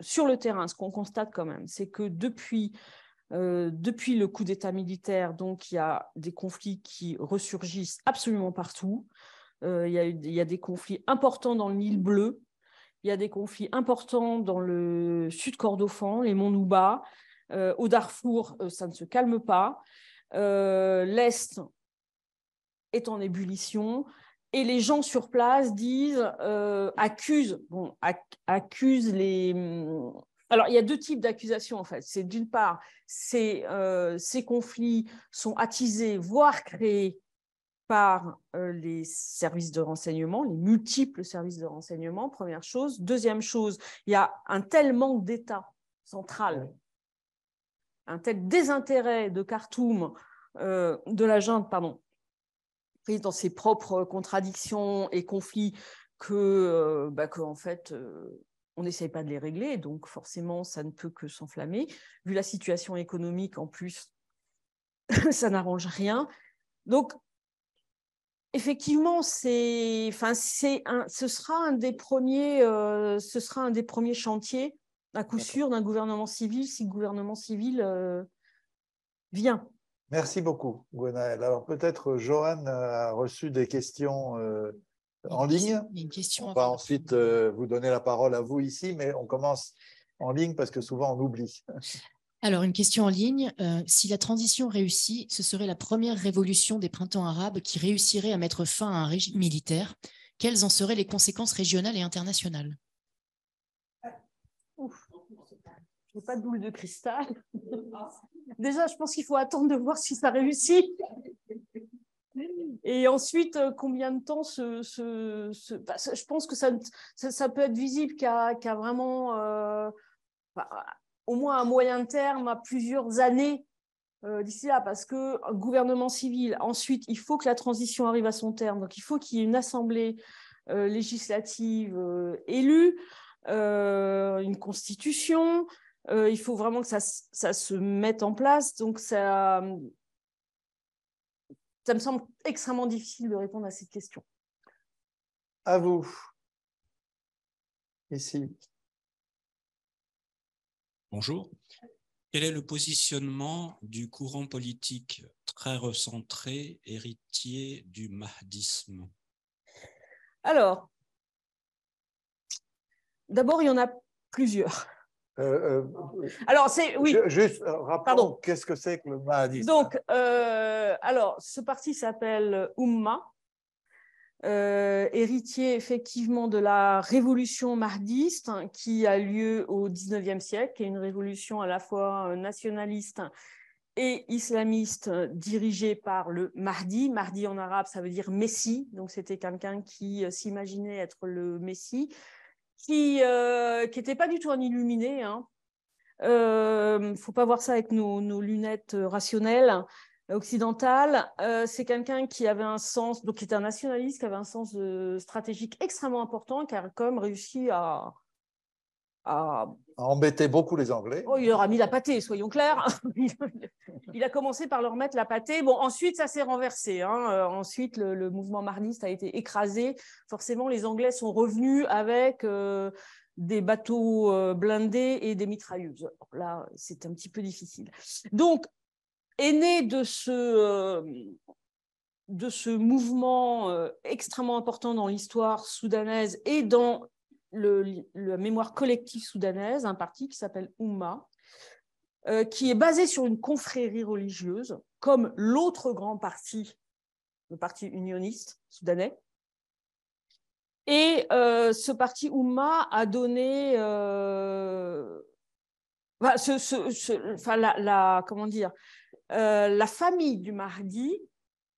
sur le terrain, c'est que depuis le coup d'État militaire, donc il y a des conflits qui ressurgissent absolument partout. Il y a des conflits importants dans le Nil bleu, il y a des conflits importants dans le sud Kordofan, les monts Nouba. Au Darfour, ça ne se calme pas. L'Est est en ébullition. Et les gens sur place accusent les… Alors, il y a deux types d'accusations, en fait. C'est d'une part, ces conflits sont attisés, voire créés par les services de renseignement, les multiples services de renseignement, première chose. Deuxième chose, il y a un tel manque d'État central, un tel désintérêt de Khartoum, de la junte, prise dans ses propres contradictions et conflits que en fait, on n'essaye pas de les régler, donc forcément, ça ne peut que s'enflammer. Vu la situation économique, en plus, ça n'arrange rien. Donc, effectivement, ce sera un des premiers chantiers, à coup sûr, d'un gouvernement civil, si le gouvernement civil vient. Merci beaucoup, Gwenaëlle. Alors peut-être Johan a reçu des questions en ligne. Une question. On va ensuite vous donner la parole à vous ici, mais on commence en ligne parce que souvent on oublie. Alors, une question en ligne. Si la transition réussit, ce serait la première révolution des printemps arabes qui réussirait à mettre fin à un régime militaire. Quelles en seraient les conséquences régionales et internationales? Je n'ai pas de boule de cristal. Déjà, je pense qu'il faut attendre de voir si ça réussit. Et ensuite, combien de temps je pense que ça peut être visible qu'à vraiment, au moins à moyen terme, à plusieurs années d'ici là, parce que un gouvernement civil, ensuite, il faut que la transition arrive à son terme. Donc, il faut qu'il y ait une assemblée législative élue, une constitution. Il faut vraiment que ça se mette en place. Donc, ça me semble extrêmement difficile de répondre à cette question. À vous. Ici. Bonjour. Quel est le positionnement du courant politique très recentré, héritier du mahdisme? Alors, d'abord, il y en a plusieurs. Alors, oui. Juste rappelons, qu'est-ce que c'est que le mahdisme? Donc, alors, ce parti s'appelle Oumma, héritier effectivement de la révolution mahdiste qui a lieu au XIXe siècle, qui est une révolution à la fois nationaliste et islamiste dirigée par le Mahdi. Mahdi en arabe, ça veut dire Messie, donc c'était quelqu'un qui s'imaginait être le Messie, qui n'était pas du tout un illuminé, hein. Faut pas voir ça avec nos lunettes rationnelles occidentales. C'est quelqu'un qui avait un sens, donc qui était un nationaliste, qui avait un sens stratégique extrêmement important, qui a quand même réussi à embêter beaucoup les Anglais. Oh, il leur a mis la pâtée, soyons clairs. Il a commencé par leur mettre la pâtée. Bon, ensuite, ça s'est renversé, hein. Ensuite, le mouvement mahdiste a été écrasé. Forcément, les Anglais sont revenus avec des bateaux blindés et des mitrailleuses. Là, c'est un petit peu difficile. Donc, est né de ce mouvement extrêmement important dans l'histoire soudanaise et dans la mémoire collective soudanaise, un parti qui s'appelle Oumma, qui est basé sur une confrérie religieuse, comme l'autre grand parti, le parti unioniste soudanais. Et ce parti Oumma a donné la famille du Mahdi,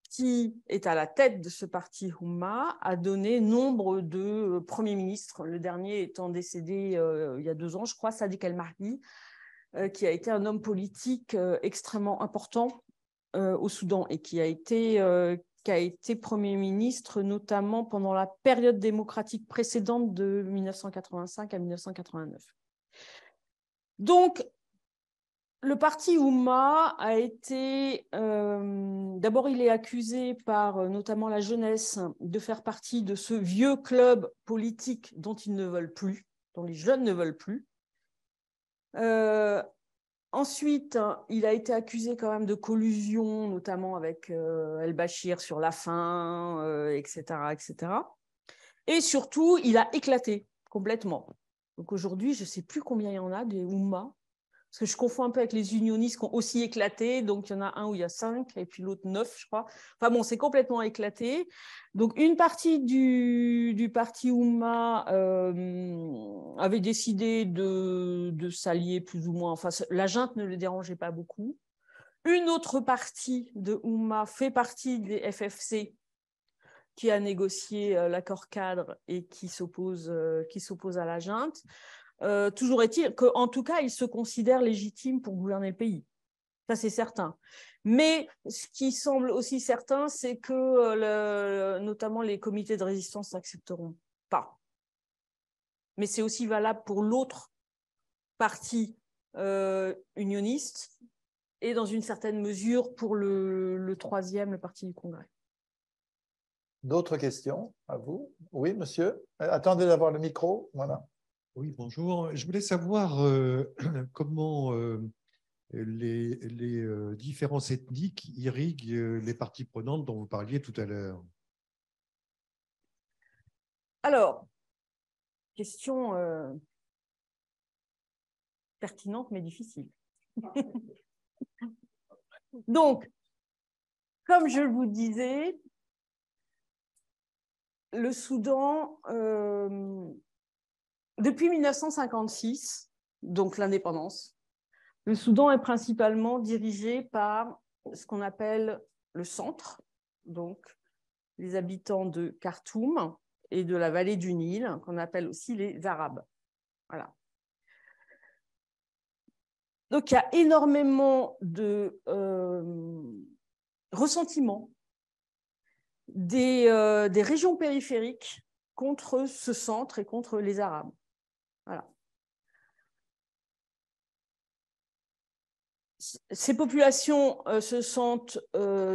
qui est à la tête de ce parti Oumma, a donné nombre de premiers ministres, le dernier étant décédé il y a 2 ans, je crois, Sadiq El-Mahdi, qui a été un homme politique extrêmement important au Soudan et qui a été Premier ministre, notamment pendant la période démocratique précédente de 1985 à 1989. Donc, le parti Oumma a été... D'abord, il est accusé par notamment la jeunesse de faire partie de ce vieux club politique dont ils ne veulent plus, dont les jeunes ne veulent plus. Ensuite, il a été accusé quand même de collusion, notamment avec El-Bachir sur la faim, etc., etc. Et surtout, il a éclaté complètement. Donc aujourd'hui, je ne sais plus combien il y en a des Oumma, parce que je confonds un peu avec les unionistes qui ont aussi éclaté. Donc, il y en a un où il y a 5 et puis l'autre 9, je crois. Enfin bon, c'est complètement éclaté. Donc, une partie du parti Oumma avait décidé de s'allier plus ou moins. Enfin, la junte ne le dérangeait pas beaucoup. Une autre partie de Oumma fait partie des FFC qui a négocié l'accord cadre et qui s'oppose à la junte. Toujours est-il qu'en tout cas, ils se considèrent légitimes pour gouverner le pays. Ça, c'est certain. Mais ce qui semble aussi certain, c'est que notamment les comités de résistance n'accepteront pas. Mais c'est aussi valable pour l'autre parti unioniste et dans une certaine mesure pour le troisième, le parti du Congrès. D'autres questions à vous? Oui, monsieur. Attendez d'avoir le micro. Voilà. Oui, bonjour. Je voulais savoir comment les différences ethniques irriguent les parties prenantes dont vous parliez tout à l'heure. Alors, question pertinente mais difficile. Donc, comme je vous disais, le Soudan, depuis 1956, donc l'indépendance, le Soudan est principalement dirigé par ce qu'on appelle le centre, donc les habitants de Khartoum et de la vallée du Nil, qu'on appelle aussi les Arabes. Voilà. Donc, il y a énormément de ressentiment des régions périphériques contre ce centre et contre les Arabes. Voilà. Ces populations se sentent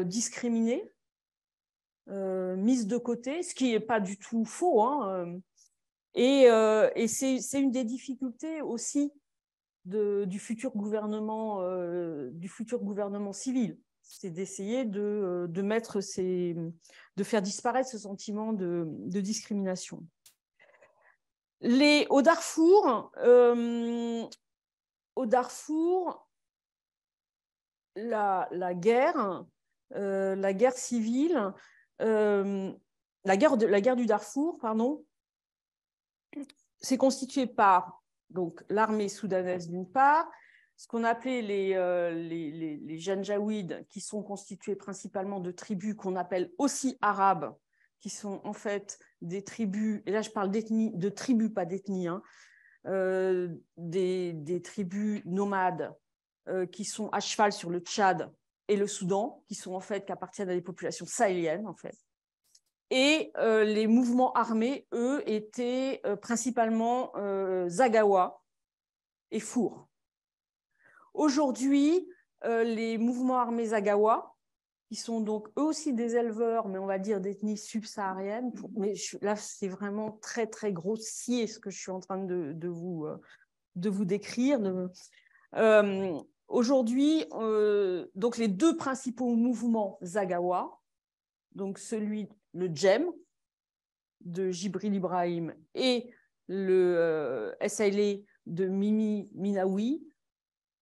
discriminées, mises de côté, ce qui n'est pas du tout faux, hein, et c'est une des difficultés aussi du futur gouvernement civil, c'est d'essayer de faire disparaître ce sentiment de discrimination. Au Darfour, la guerre civile, la guerre du Darfour, pardon, s'est constituée par donc l'armée soudanaise d'une part, ce qu'on appelait les Janjaouides, qui sont constitués principalement de tribus qu'on appelle aussi arabes, qui sont en fait des tribus, et là je parle de tribus, pas d'ethnie, hein, des tribus nomades qui sont à cheval sur le Tchad et le Soudan, qui appartiennent à des populations sahéliennes en fait. Et les mouvements armés, eux, étaient principalement Zaghawa et Four. Aujourd'hui, les mouvements armés Zaghawa, qui sont donc eux aussi des éleveurs, mais on va dire d'ethnie subsaharienne, mais là, c'est vraiment très, très grossier ce que je suis en train de vous décrire. Aujourd'hui, donc les deux principaux mouvements Zaghawa, donc le Djem de Djibril Ibrahim et le SLA de Mimi Minawi,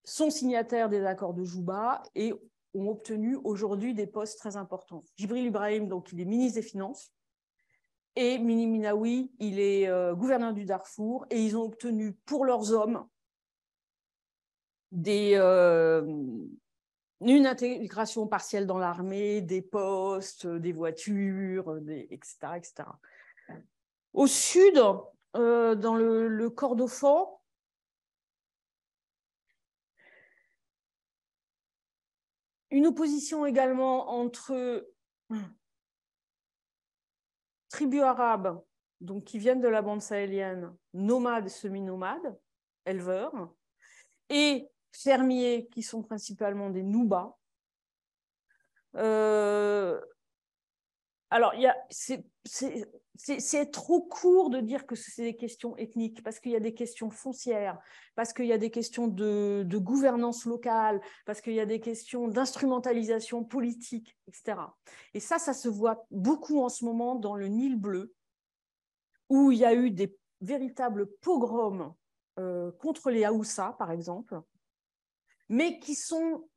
sont signataires des accords de Juba et ont obtenu aujourd'hui des postes très importants. Djibril Ibrahim, donc, il est ministre des Finances, et Mimi Minawi, il est gouverneur du Darfour, et ils ont obtenu pour leurs hommes une intégration partielle dans l'armée, des postes, des voitures, etc., etc. Au sud, dans le Kordofan, une opposition également entre tribus arabes, donc qui viennent de la bande sahélienne, nomades, semi-nomades, éleveurs, et fermiers qui sont principalement des Noubas. Alors, c'est trop court de dire que c'est des questions ethniques, parce qu'il y a des questions foncières, parce qu'il y a des questions de gouvernance locale, parce qu'il y a des questions d'instrumentalisation politique, etc. Et ça se voit beaucoup en ce moment dans le Nil bleu, où il y a eu des véritables pogroms contre les Haoussa, par exemple, mais qui sont...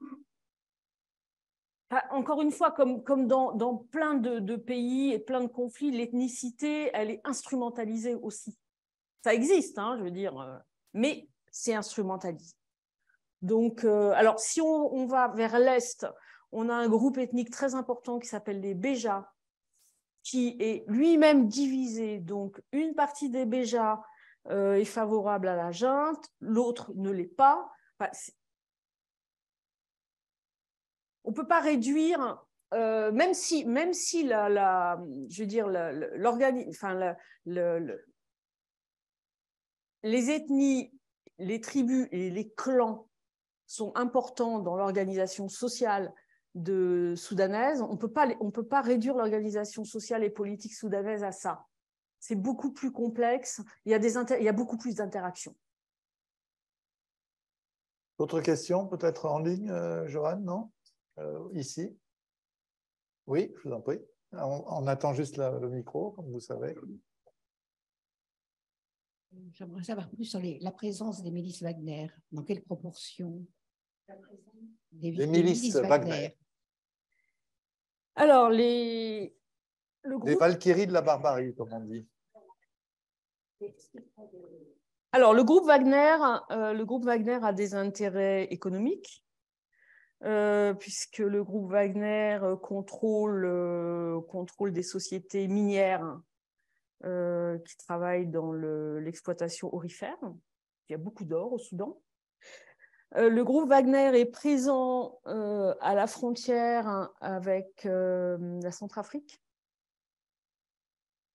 Encore une fois, comme dans plein de pays et plein de conflits, l'ethnicité, elle est instrumentalisée aussi. Ça existe, hein, je veux dire, mais c'est instrumentalisé. Donc, alors, si on va vers l'Est, on a un groupe ethnique très important qui s'appelle les Béjas, qui est lui-même divisé. Donc, une partie des Béjas est favorable à la junte, l'autre ne l'est pas. Enfin, on peut pas réduire, même si je veux dire, les ethnies, les tribus et les clans sont importants dans l'organisation sociale soudanaise, on peut pas réduire l'organisation sociale et politique soudanaise à ça. C'est beaucoup plus complexe, il y a beaucoup plus d'interactions. D'autres questions, peut-être en ligne, Johan, non? Ici? Oui, je vous en prie. On attend juste le micro, comme vous savez. J'aimerais savoir plus sur la présence des milices Wagner. Dans quelle proportion? Des milices Wagner. Alors, les Valkyries de la barbarie, comme on dit. Alors, le groupe Wagner a des intérêts économiques, puisque le groupe Wagner contrôle des sociétés minières qui travaillent dans l'exploitation aurifère. Il y a beaucoup d'or au Soudan. Le groupe Wagner est présent à la frontière avec la Centrafrique.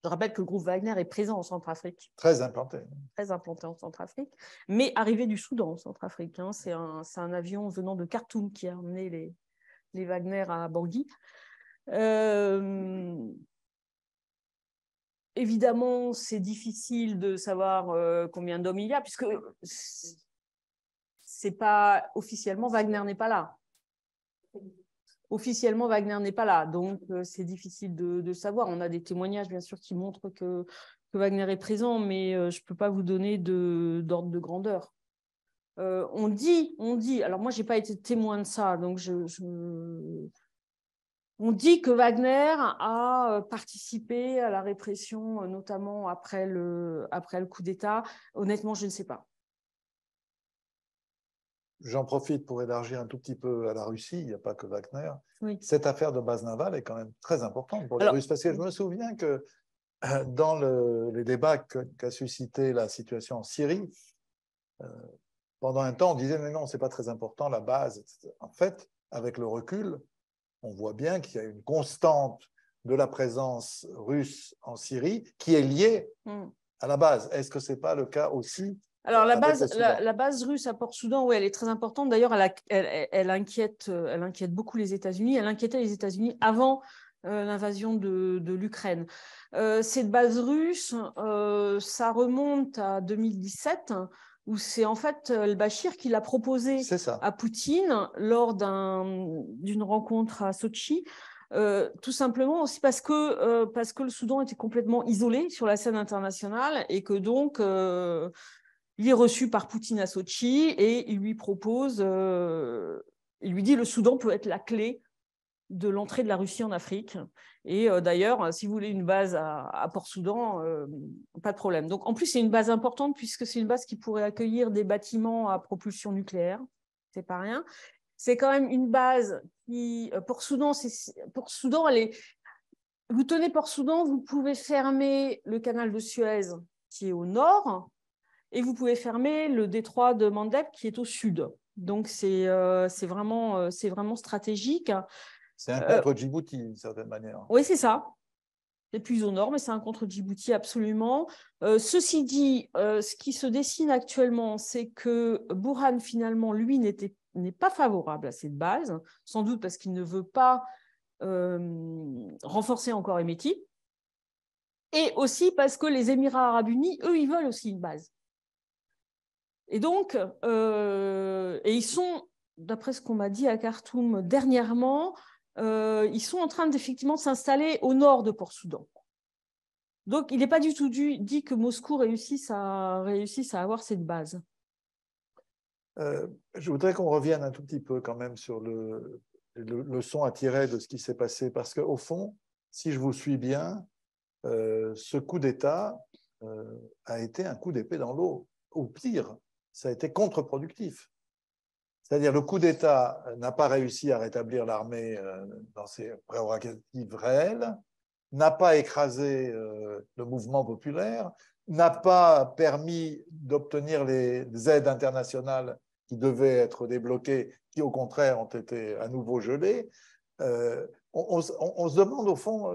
Je rappelle que le groupe Wagner est présent en Centrafrique. Très implanté. Très implanté en Centrafrique, mais arrivé du Soudan en Centrafrique. Hein. C'est un avion venant de Khartoum qui a emmené les Wagner à Bangui. Évidemment, c'est difficile de savoir combien d'hommes il y a, puisque c'est pas officiellement, Wagner n'est pas là. Officiellement, Wagner n'est pas là, donc c'est difficile de savoir. On a des témoignages, bien sûr, qui montrent que Wagner est présent, mais je ne peux pas vous donner d'ordre de grandeur. On dit, alors moi, je n'ai pas été témoin de ça, donc on dit que Wagner a participé à la répression, notamment après le coup d'État. Honnêtement, je ne sais pas. J'en profite pour élargir un tout petit peu à la Russie, il n'y a pas que Wagner. Oui. Cette affaire de base navale est quand même très importante pour les Russes, parce que je me souviens que dans les débats qu'a suscité la situation en Syrie, pendant un temps, on disait mais non, ce n'est pas très important, la base, etc. En fait, avec le recul, on voit bien qu'il y a une constante de la présence russe en Syrie qui est liée à la base. Est-ce que ce n'est pas le cas aussi? Alors, la base russe à Port-Soudan, oui, elle est très importante. D'ailleurs, elle inquiète beaucoup les États-Unis. Elle inquiétait les États-Unis avant l'invasion de l'Ukraine. Cette base russe, ça remonte à 2017, où c'est en fait el-Bachir qui l'a proposé à Poutine lors d'une rencontre à Sotchi. Tout simplement aussi parce que le Soudan était complètement isolé sur la scène internationale et que donc il est reçu par Poutine à Sotchi et il lui propose, il lui dit le Soudan peut être la clé de l'entrée de la Russie en Afrique. Et d'ailleurs, si vous voulez une base à Port-Soudan, pas de problème. Donc en plus, c'est une base importante puisque c'est une base qui pourrait accueillir des bâtiments à propulsion nucléaire. C'est pas rien. C'est quand même une base qui, Port-Soudan, vous tenez Port-Soudan, vous pouvez fermer le canal de Suez qui est au nord, et vous pouvez fermer le détroit de Mandeb qui est au sud. Donc, c'est vraiment stratégique. C'est un contre-Djibouti, d'une certaine manière. Oui, c'est ça. C'est plus au nord, mais c'est un contre-Djibouti absolument. Ceci dit, ce qui se dessine actuellement, c'est que Burhan, finalement, lui, n'est pas favorable à cette base, sans doute parce qu'il ne veut pas renforcer encore Hemeti, et aussi parce que les Émirats arabes unis, eux, ils veulent aussi une base. Et donc, ils sont, d'après ce qu'on m'a dit à Khartoum dernièrement, ils sont en train d'effectivement de s'installer au nord de Port-Soudan. Donc, il n'est pas du tout dit que Moscou réussisse à avoir cette base. Je voudrais qu'on revienne un tout petit peu quand même sur le leçon à tirer de ce qui s'est passé, parce qu'au fond, si je vous suis bien, ce coup d'État a été un coup d'épée dans l'eau. Ou pire, ça a été contre-productif. C'est-à-dire le coup d'État n'a pas réussi à rétablir l'armée dans ses prérogatives réelles, n'a pas écrasé le mouvement populaire, n'a pas permis d'obtenir les aides internationales qui devaient être débloqués, qui au contraire ont été à nouveau gelés. On se demande au fond,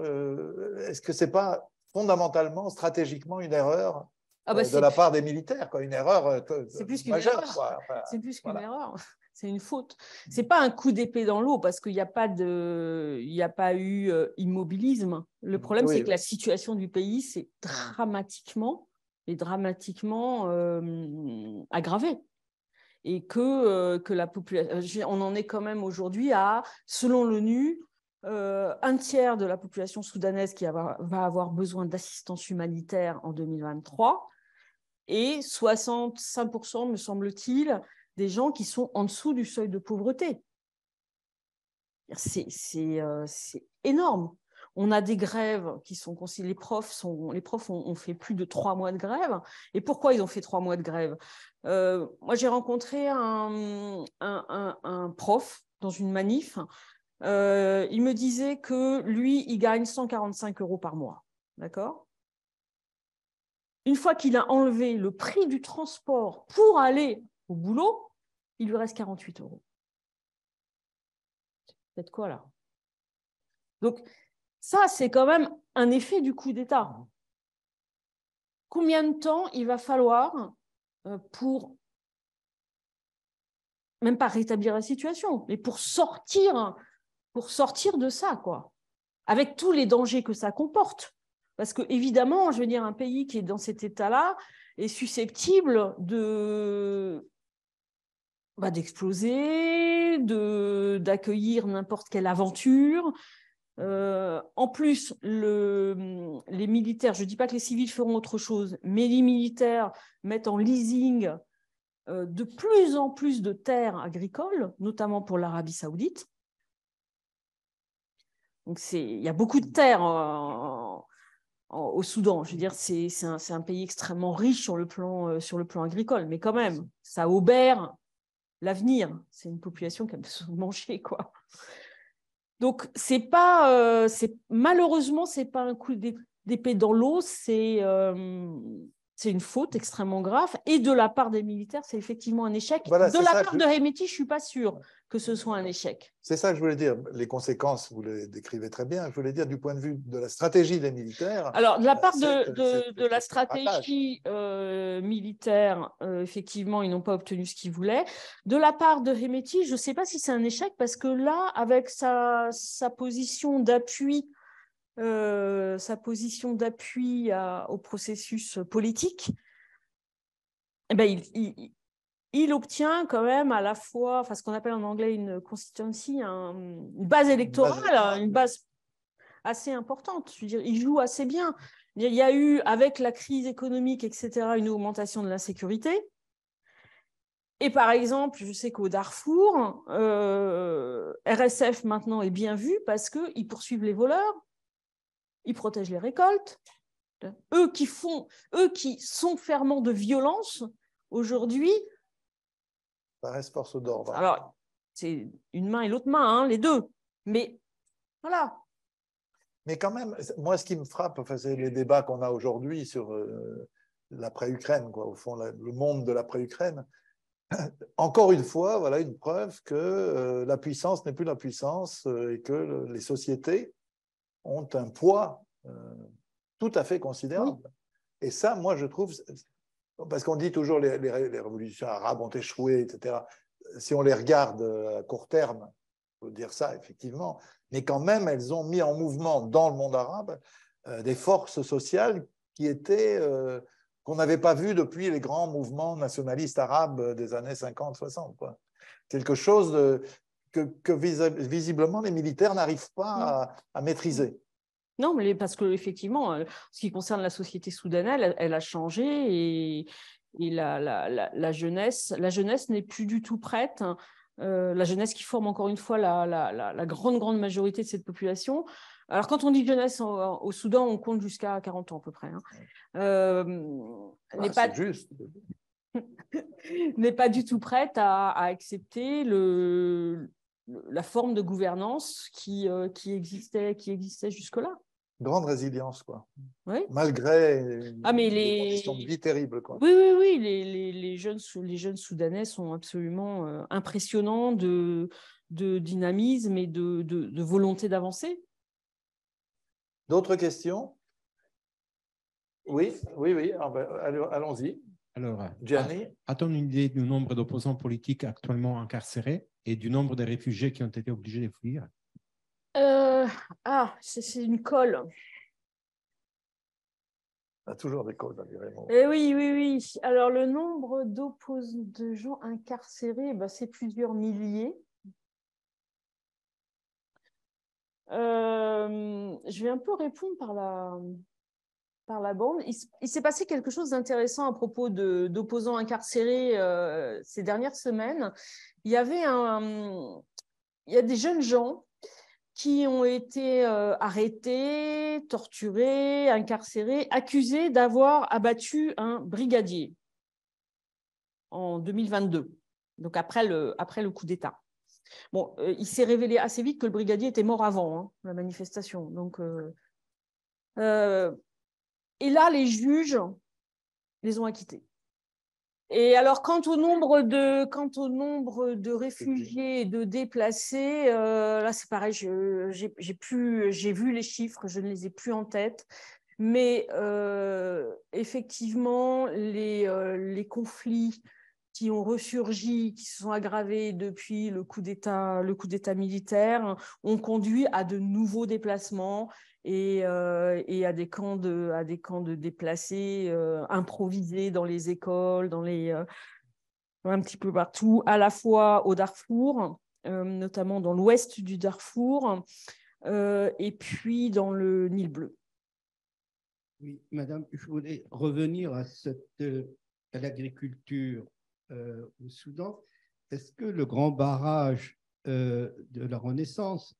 est-ce que ce n'est pas fondamentalement, stratégiquement, une erreur de la part des militaires, quoi, une erreur majeure. C'est plus qu'une erreur, c'est une faute. Ce n'est pas un coup d'épée dans l'eau parce qu'il n'y a pas eu immobilisme. Le problème, c'est que la situation du pays s'est dramatiquement aggravée. Et que la population, on en est quand même aujourd'hui à, selon l'ONU, un tiers de la population soudanaise qui va avoir besoin d'assistance humanitaire en 2023 et 65%, me semble-t-il, des gens qui sont en dessous du seuil de pauvreté. C'est énorme. On a des grèves qui sont considérées, les profs ont fait plus de 3 mois de grève. Et pourquoi ils ont fait 3 mois de grève? Moi, j'ai rencontré un prof dans une manif. Il me disait que lui, il gagne 145 € par mois. D'accord? Une fois qu'il a enlevé le prix du transport pour aller au boulot, il lui reste 48 €. C'est quoi là? Donc, ça, c'est quand même un effet du coup d'État. Combien de temps il va falloir pour, même pas rétablir la situation, mais pour sortir de ça, quoi, avec tous les dangers que ça comporte. Parce que, évidemment, je veux dire, un pays qui est dans cet état-là est susceptible d'exploser, d'accueillir n'importe quelle aventure. En plus, les militaires, je ne dis pas que les civils feront autre chose, mais les militaires mettent en leasing de plus en plus de terres agricoles, notamment pour l'Arabie Saoudite. Donc, il y a beaucoup de terres au Soudan. Je veux dire, c'est un pays extrêmement riche sur le plan agricole, mais quand même, ça obère l'avenir. C'est une population qui a besoin de manger, quoi. Donc, malheureusement, ce n'est pas un coup d'épée dans l'eau, c'est une faute extrêmement grave. Et de la part des militaires, c'est effectivement un échec. Voilà, de la part de Hemeti, je ne suis pas sûre que ce soit un échec. C'est ça que je voulais dire. Les conséquences, vous les décrivez très bien. Je voulais dire du point de vue de la stratégie des militaires. Alors, de la part de la stratégie militaire, effectivement, ils n'ont pas obtenu ce qu'ils voulaient. De la part de Hemeti, je ne sais pas si c'est un échec parce que là, avec sa position d'appui, au processus politique, eh ben, il obtient quand même à la fois, ce qu'on appelle en anglais une constituency, une base électorale, une base assez importante. Je veux dire, il joue assez bien. Il y a eu, avec la crise économique, etc., une augmentation de l'insécurité. Et par exemple, je sais qu'au Darfour, RSF maintenant est bien vu parce qu'ils poursuivent les voleurs, ils protègent les récoltes. Eux qui sont ferments de violence, aujourd'hui, ça reste force d'ordre. Alors, c'est une main et l'autre main, les deux. Mais voilà. Mais quand même, moi, ce qui me frappe, c'est les débats qu'on a aujourd'hui sur l'après-Ukraine, quoi, au fond, le monde de l'après-Ukraine. Encore une fois, voilà une preuve que la puissance n'est plus la puissance et que les sociétés ont un poids tout à fait considérable. Oui. Et ça, moi, je trouve... Parce qu'on dit toujours les révolutions arabes ont échoué, etc. Si on les regarde à court terme, il faut dire ça, effectivement. Mais quand même, elles ont mis en mouvement dans le monde arabe des forces sociales qui étaient... qu'on n'avait pas vues depuis les grands mouvements nationalistes arabes des années 50-60. Quelque chose que visiblement les militaires n'arrivent pas à maîtriser. Non, mais parce qu'effectivement, ce qui concerne la société soudanaise, elle a changé et la jeunesse n'est plus du tout prête. La jeunesse qui forme encore une fois la grande majorité de cette population. Alors, quand on dit jeunesse au Soudan, on compte jusqu'à 40 ans à peu près. C'est juste. N'est pas du tout prête à accepter la forme de gouvernance qui existait jusque-là. Grande résilience, quoi. Oui. Malgré mais des conditions de vie terribles, quoi. Oui. Les jeunes Soudanais sont absolument impressionnants de dynamisme et de volonté d'avancer. D'autres questions? Oui. Ah ben, allons-y. Alors, Gianni? a-t-on une idée du nombre d'opposants politiques actuellement incarcérés et du nombre de réfugiés qui ont été obligés de fuir? C'est une colle. Il y a toujours des causes, Raymond. Oui. Alors, le nombre de gens incarcérés, c'est plusieurs milliers. Je vais un peu répondre par la bande. Il s'est passé quelque chose d'intéressant à propos d'opposants incarcérés ces dernières semaines. Il y a des jeunes gens qui ont été arrêtés, torturés, incarcérés, accusés d'avoir abattu un brigadier en 2022, donc après le coup d'État. Bon, il s'est révélé assez vite que le brigadier était mort avant la manifestation. Donc, et là, les juges les ont acquittés. Et alors, quant au nombre de réfugiés et de déplacés, là, c'est pareil, j'ai vu les chiffres, je ne les ai plus en tête. Mais effectivement, les conflits qui ont ressurgi, qui se sont aggravés depuis le coup d'État militaire, ont conduit à de nouveaux déplacements et à des camps de déplacés improvisés dans les écoles, un petit peu partout, à la fois au Darfour, notamment dans l'ouest du Darfour, et puis dans le Nil bleu. Oui, madame, je voulais revenir à l'agriculture au Soudan. Est-ce que le grand barrage de la Renaissance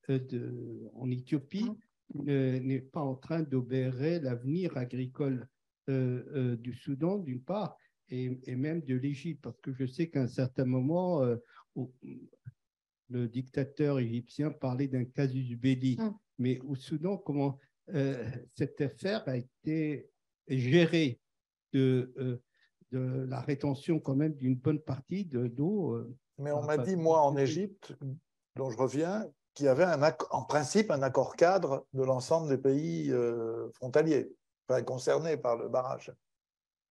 en Éthiopie n'est pas en train d'obérer l'avenir agricole du Soudan, d'une part, et même de l'Égypte? Parce que je sais qu'à un certain moment, le dictateur égyptien parlait d'un casus belli. Mais au Soudan, comment cette affaire a été gérée de la rétention quand même d'une bonne partie d'eau. Mais on m'a dit, moi, en Égypte, dont je reviens, qu'il y avait en principe un accord cadre de l'ensemble des pays frontaliers, concernés par le barrage.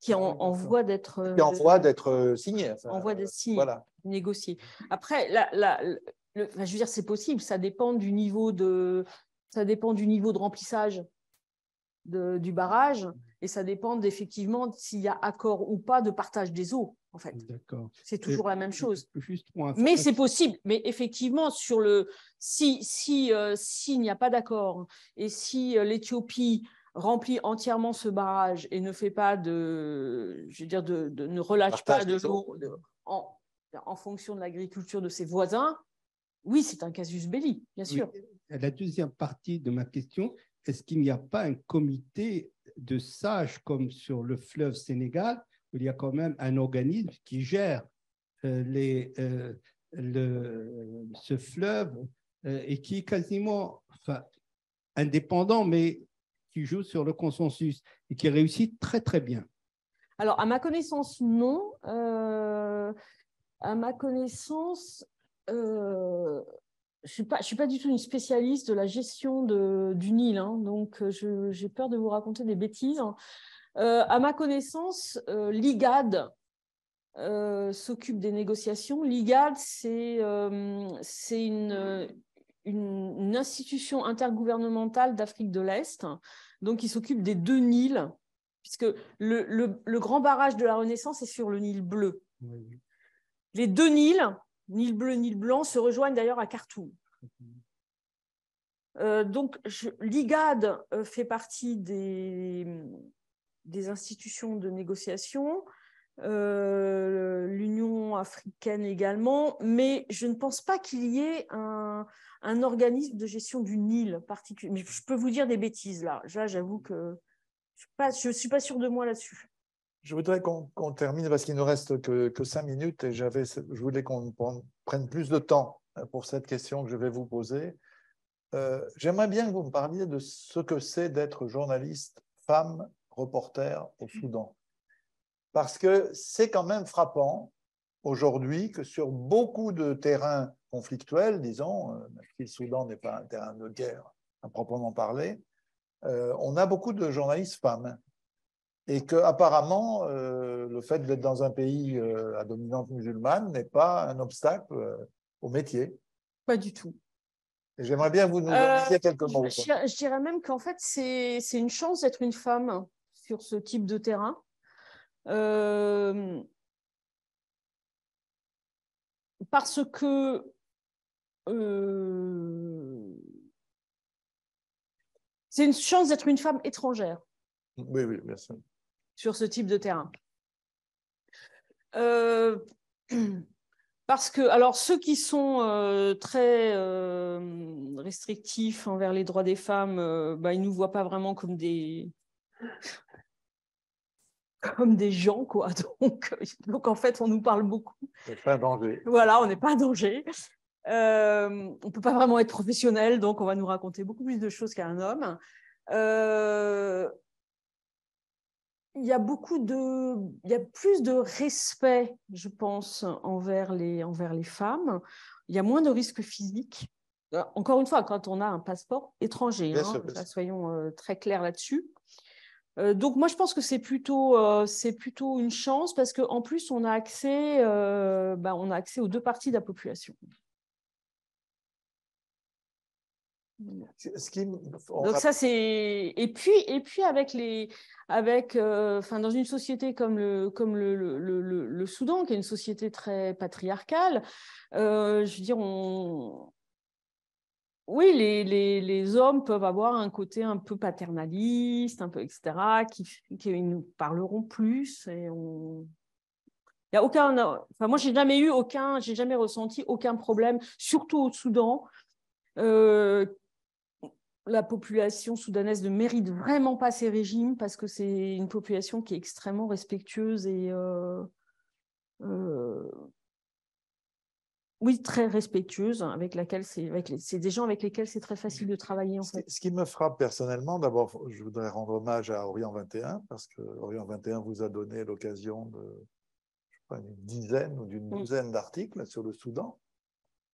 Qui est en voie d'être signé. En voie d'être signé, voilà. Négocié. Après, je veux dire, c'est possible, ça dépend du niveau de remplissage du barrage, et ça dépend effectivement s'il y a accord ou pas de partage des eaux, en fait. D'accord. C'est toujours la même chose. Juste mais c'est possible. Mais effectivement, s'il n'y a pas d'accord et si l'Éthiopie remplit entièrement ce barrage et ne fait pas ne relâche pas de l'eau en fonction de l'agriculture de ses voisins, oui, c'est un casus belli, bien sûr. Oui. La deuxième partie de ma question, est-ce qu'il n'y a pas un comité de sages comme sur le fleuve Sénégal, où il y a quand même un organisme qui gère ce fleuve et qui est quasiment indépendant, mais qui joue sur le consensus et qui réussit très, très bien? Alors, à ma connaissance, non. À ma connaissance, je ne suis pas du tout une spécialiste de la gestion du Nil, donc j'ai peur de vous raconter des bêtises. À ma connaissance, l'IGAD s'occupe des négociations. L'IGAD, c'est une institution intergouvernementale d'Afrique de l'Est, donc qui s'occupe des deux Nils, puisque le grand barrage de la Renaissance est sur le Nil bleu. Oui. Les deux Nils, Nil bleu, Nil blanc, se rejoignent d'ailleurs à Khartoum. Donc, l'IGAD fait partie des institutions de négociation, l'Union africaine également, mais je ne pense pas qu'il y ait un organisme de gestion du Nil particulier. Mais je peux vous dire des bêtises là. Là, j'avoue que je ne suis pas sûre de moi là-dessus. Je voudrais qu'on termine parce qu'il ne nous reste que 5 minutes et je voulais qu'on prenne plus de temps pour cette question que je vais vous poser. J'aimerais bien que vous me parliez de ce que c'est d'être journaliste, femme, reporter au Soudan. Parce que c'est quand même frappant aujourd'hui que sur beaucoup de terrains conflictuels, disons, même si le Soudan n'est pas un terrain de guerre à proprement parler, on a beaucoup de journalistes femmes. Et qu'apparemment, le fait d'être dans un pays à dominante musulmane n'est pas un obstacle au métier. Pas du tout. J'aimerais bien que vous nous en disiez quelques mots. Je dirais même qu'en fait, c'est une chance d'être une femme sur ce type de terrain. Parce que c'est une chance d'être une femme étrangère. Oui, oui, bien sûr. Sur ce type de terrain. Parce que, alors, ceux qui sont très restrictifs envers les droits des femmes, ils ne nous voient pas vraiment comme des gens, quoi. Donc, en fait, on nous parle beaucoup. On n'est pas un danger. Voilà, on n'est pas un danger. On ne peut pas vraiment être professionnel, donc on va nous raconter beaucoup plus de choses qu'un homme. Il y a plus de respect, je pense, envers les femmes. Il y a moins de risques physiques. Encore une fois, quand on a un passeport étranger, Bien sûr. soyons très clairs là-dessus. Donc moi, je pense que c'est plutôt une chance parce qu'en plus, on a accès aux deux parties de la population. Donc ça c'est et puis dans une société comme le Soudan, qui est une société très patriarcale, je veux dire oui, les hommes peuvent avoir un côté un peu paternaliste, un peu etc., qui nous parleront plus et il y a aucun, enfin moi j'ai jamais ressenti aucun problème, surtout au Soudan. La population soudanaise ne mérite vraiment pas ces régimes parce que c'est une population qui est extrêmement respectueuse et oui, très respectueuse, avec laquelle c'est des gens avec lesquels c'est très facile de travailler. En fait. Ce qui me frappe personnellement, d'abord, je voudrais rendre hommage à Orient 21 parce que Orient 21 vous a donné l'occasion de une dizaine ou d'une douzaine d'articles sur le Soudan,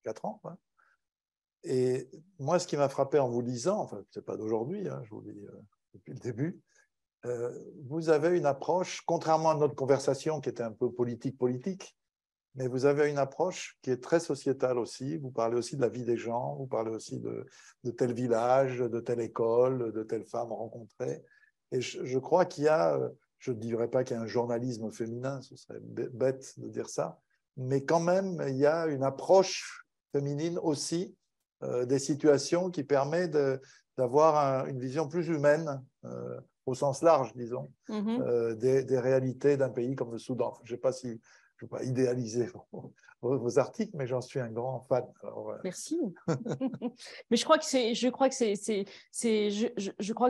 4 ans. Ouais. Et moi, ce qui m'a frappé en vous lisant, enfin, ce n'est pas d'aujourd'hui, je vous lis depuis le début, vous avez une approche, contrairement à notre conversation qui était un peu politique, mais vous avez une approche qui est très sociétale aussi. Vous parlez aussi de la vie des gens, vous parlez aussi de tel village, de telle école, de telle femme rencontrée. Et je crois qu'il y a, je ne dirais pas qu'il y a un journalisme féminin, ce serait bête de dire ça, mais quand même, il y a une approche féminine aussi des situations qui permet d'avoir une vision plus humaine, au sens large, disons, des réalités d'un pays comme le Soudan. Je ne sais pas si je ne veux pas idéaliser vos articles, mais j'en suis un grand fan. Alors, merci. Mais je crois que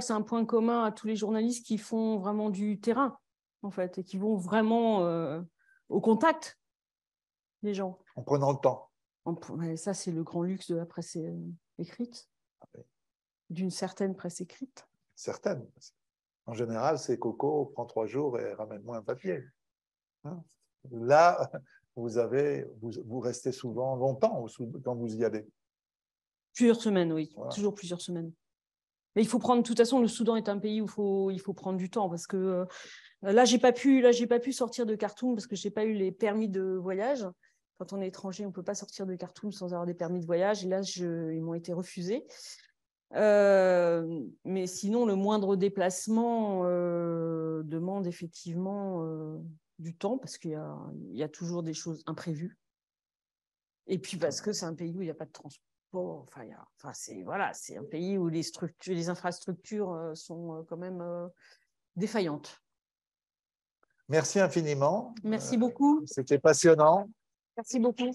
c'est un point commun à tous les journalistes qui font vraiment du terrain, en fait, et qui vont vraiment au contact des gens. En prenant le temps. Ça, c'est le grand luxe de la presse écrite, d'une certaine presse écrite. Certaine. En général, c'est Coco, prend 3 jours et ramène-moi un papier. Hein? Là, vous restez souvent longtemps quand vous y allez. Plusieurs semaines, oui. Voilà. Toujours plusieurs semaines. Mais il faut prendre, de toute façon, le Soudan est un pays où il faut prendre du temps parce que là, j'ai pas pu sortir de Khartoum parce que j'ai pas eu les permis de voyage. Quand on est étranger, on peut pas sortir de Khartoum sans avoir des permis de voyage. Et là, ils m'ont été refusés. Mais sinon, le moindre déplacement demande effectivement du temps parce qu'il y a toujours des choses imprévues. Et puis parce que c'est un pays où il n'y a pas de transport. C'est un pays où les infrastructures sont quand même défaillantes. Merci infiniment. Merci beaucoup. C'était passionnant. Merci beaucoup.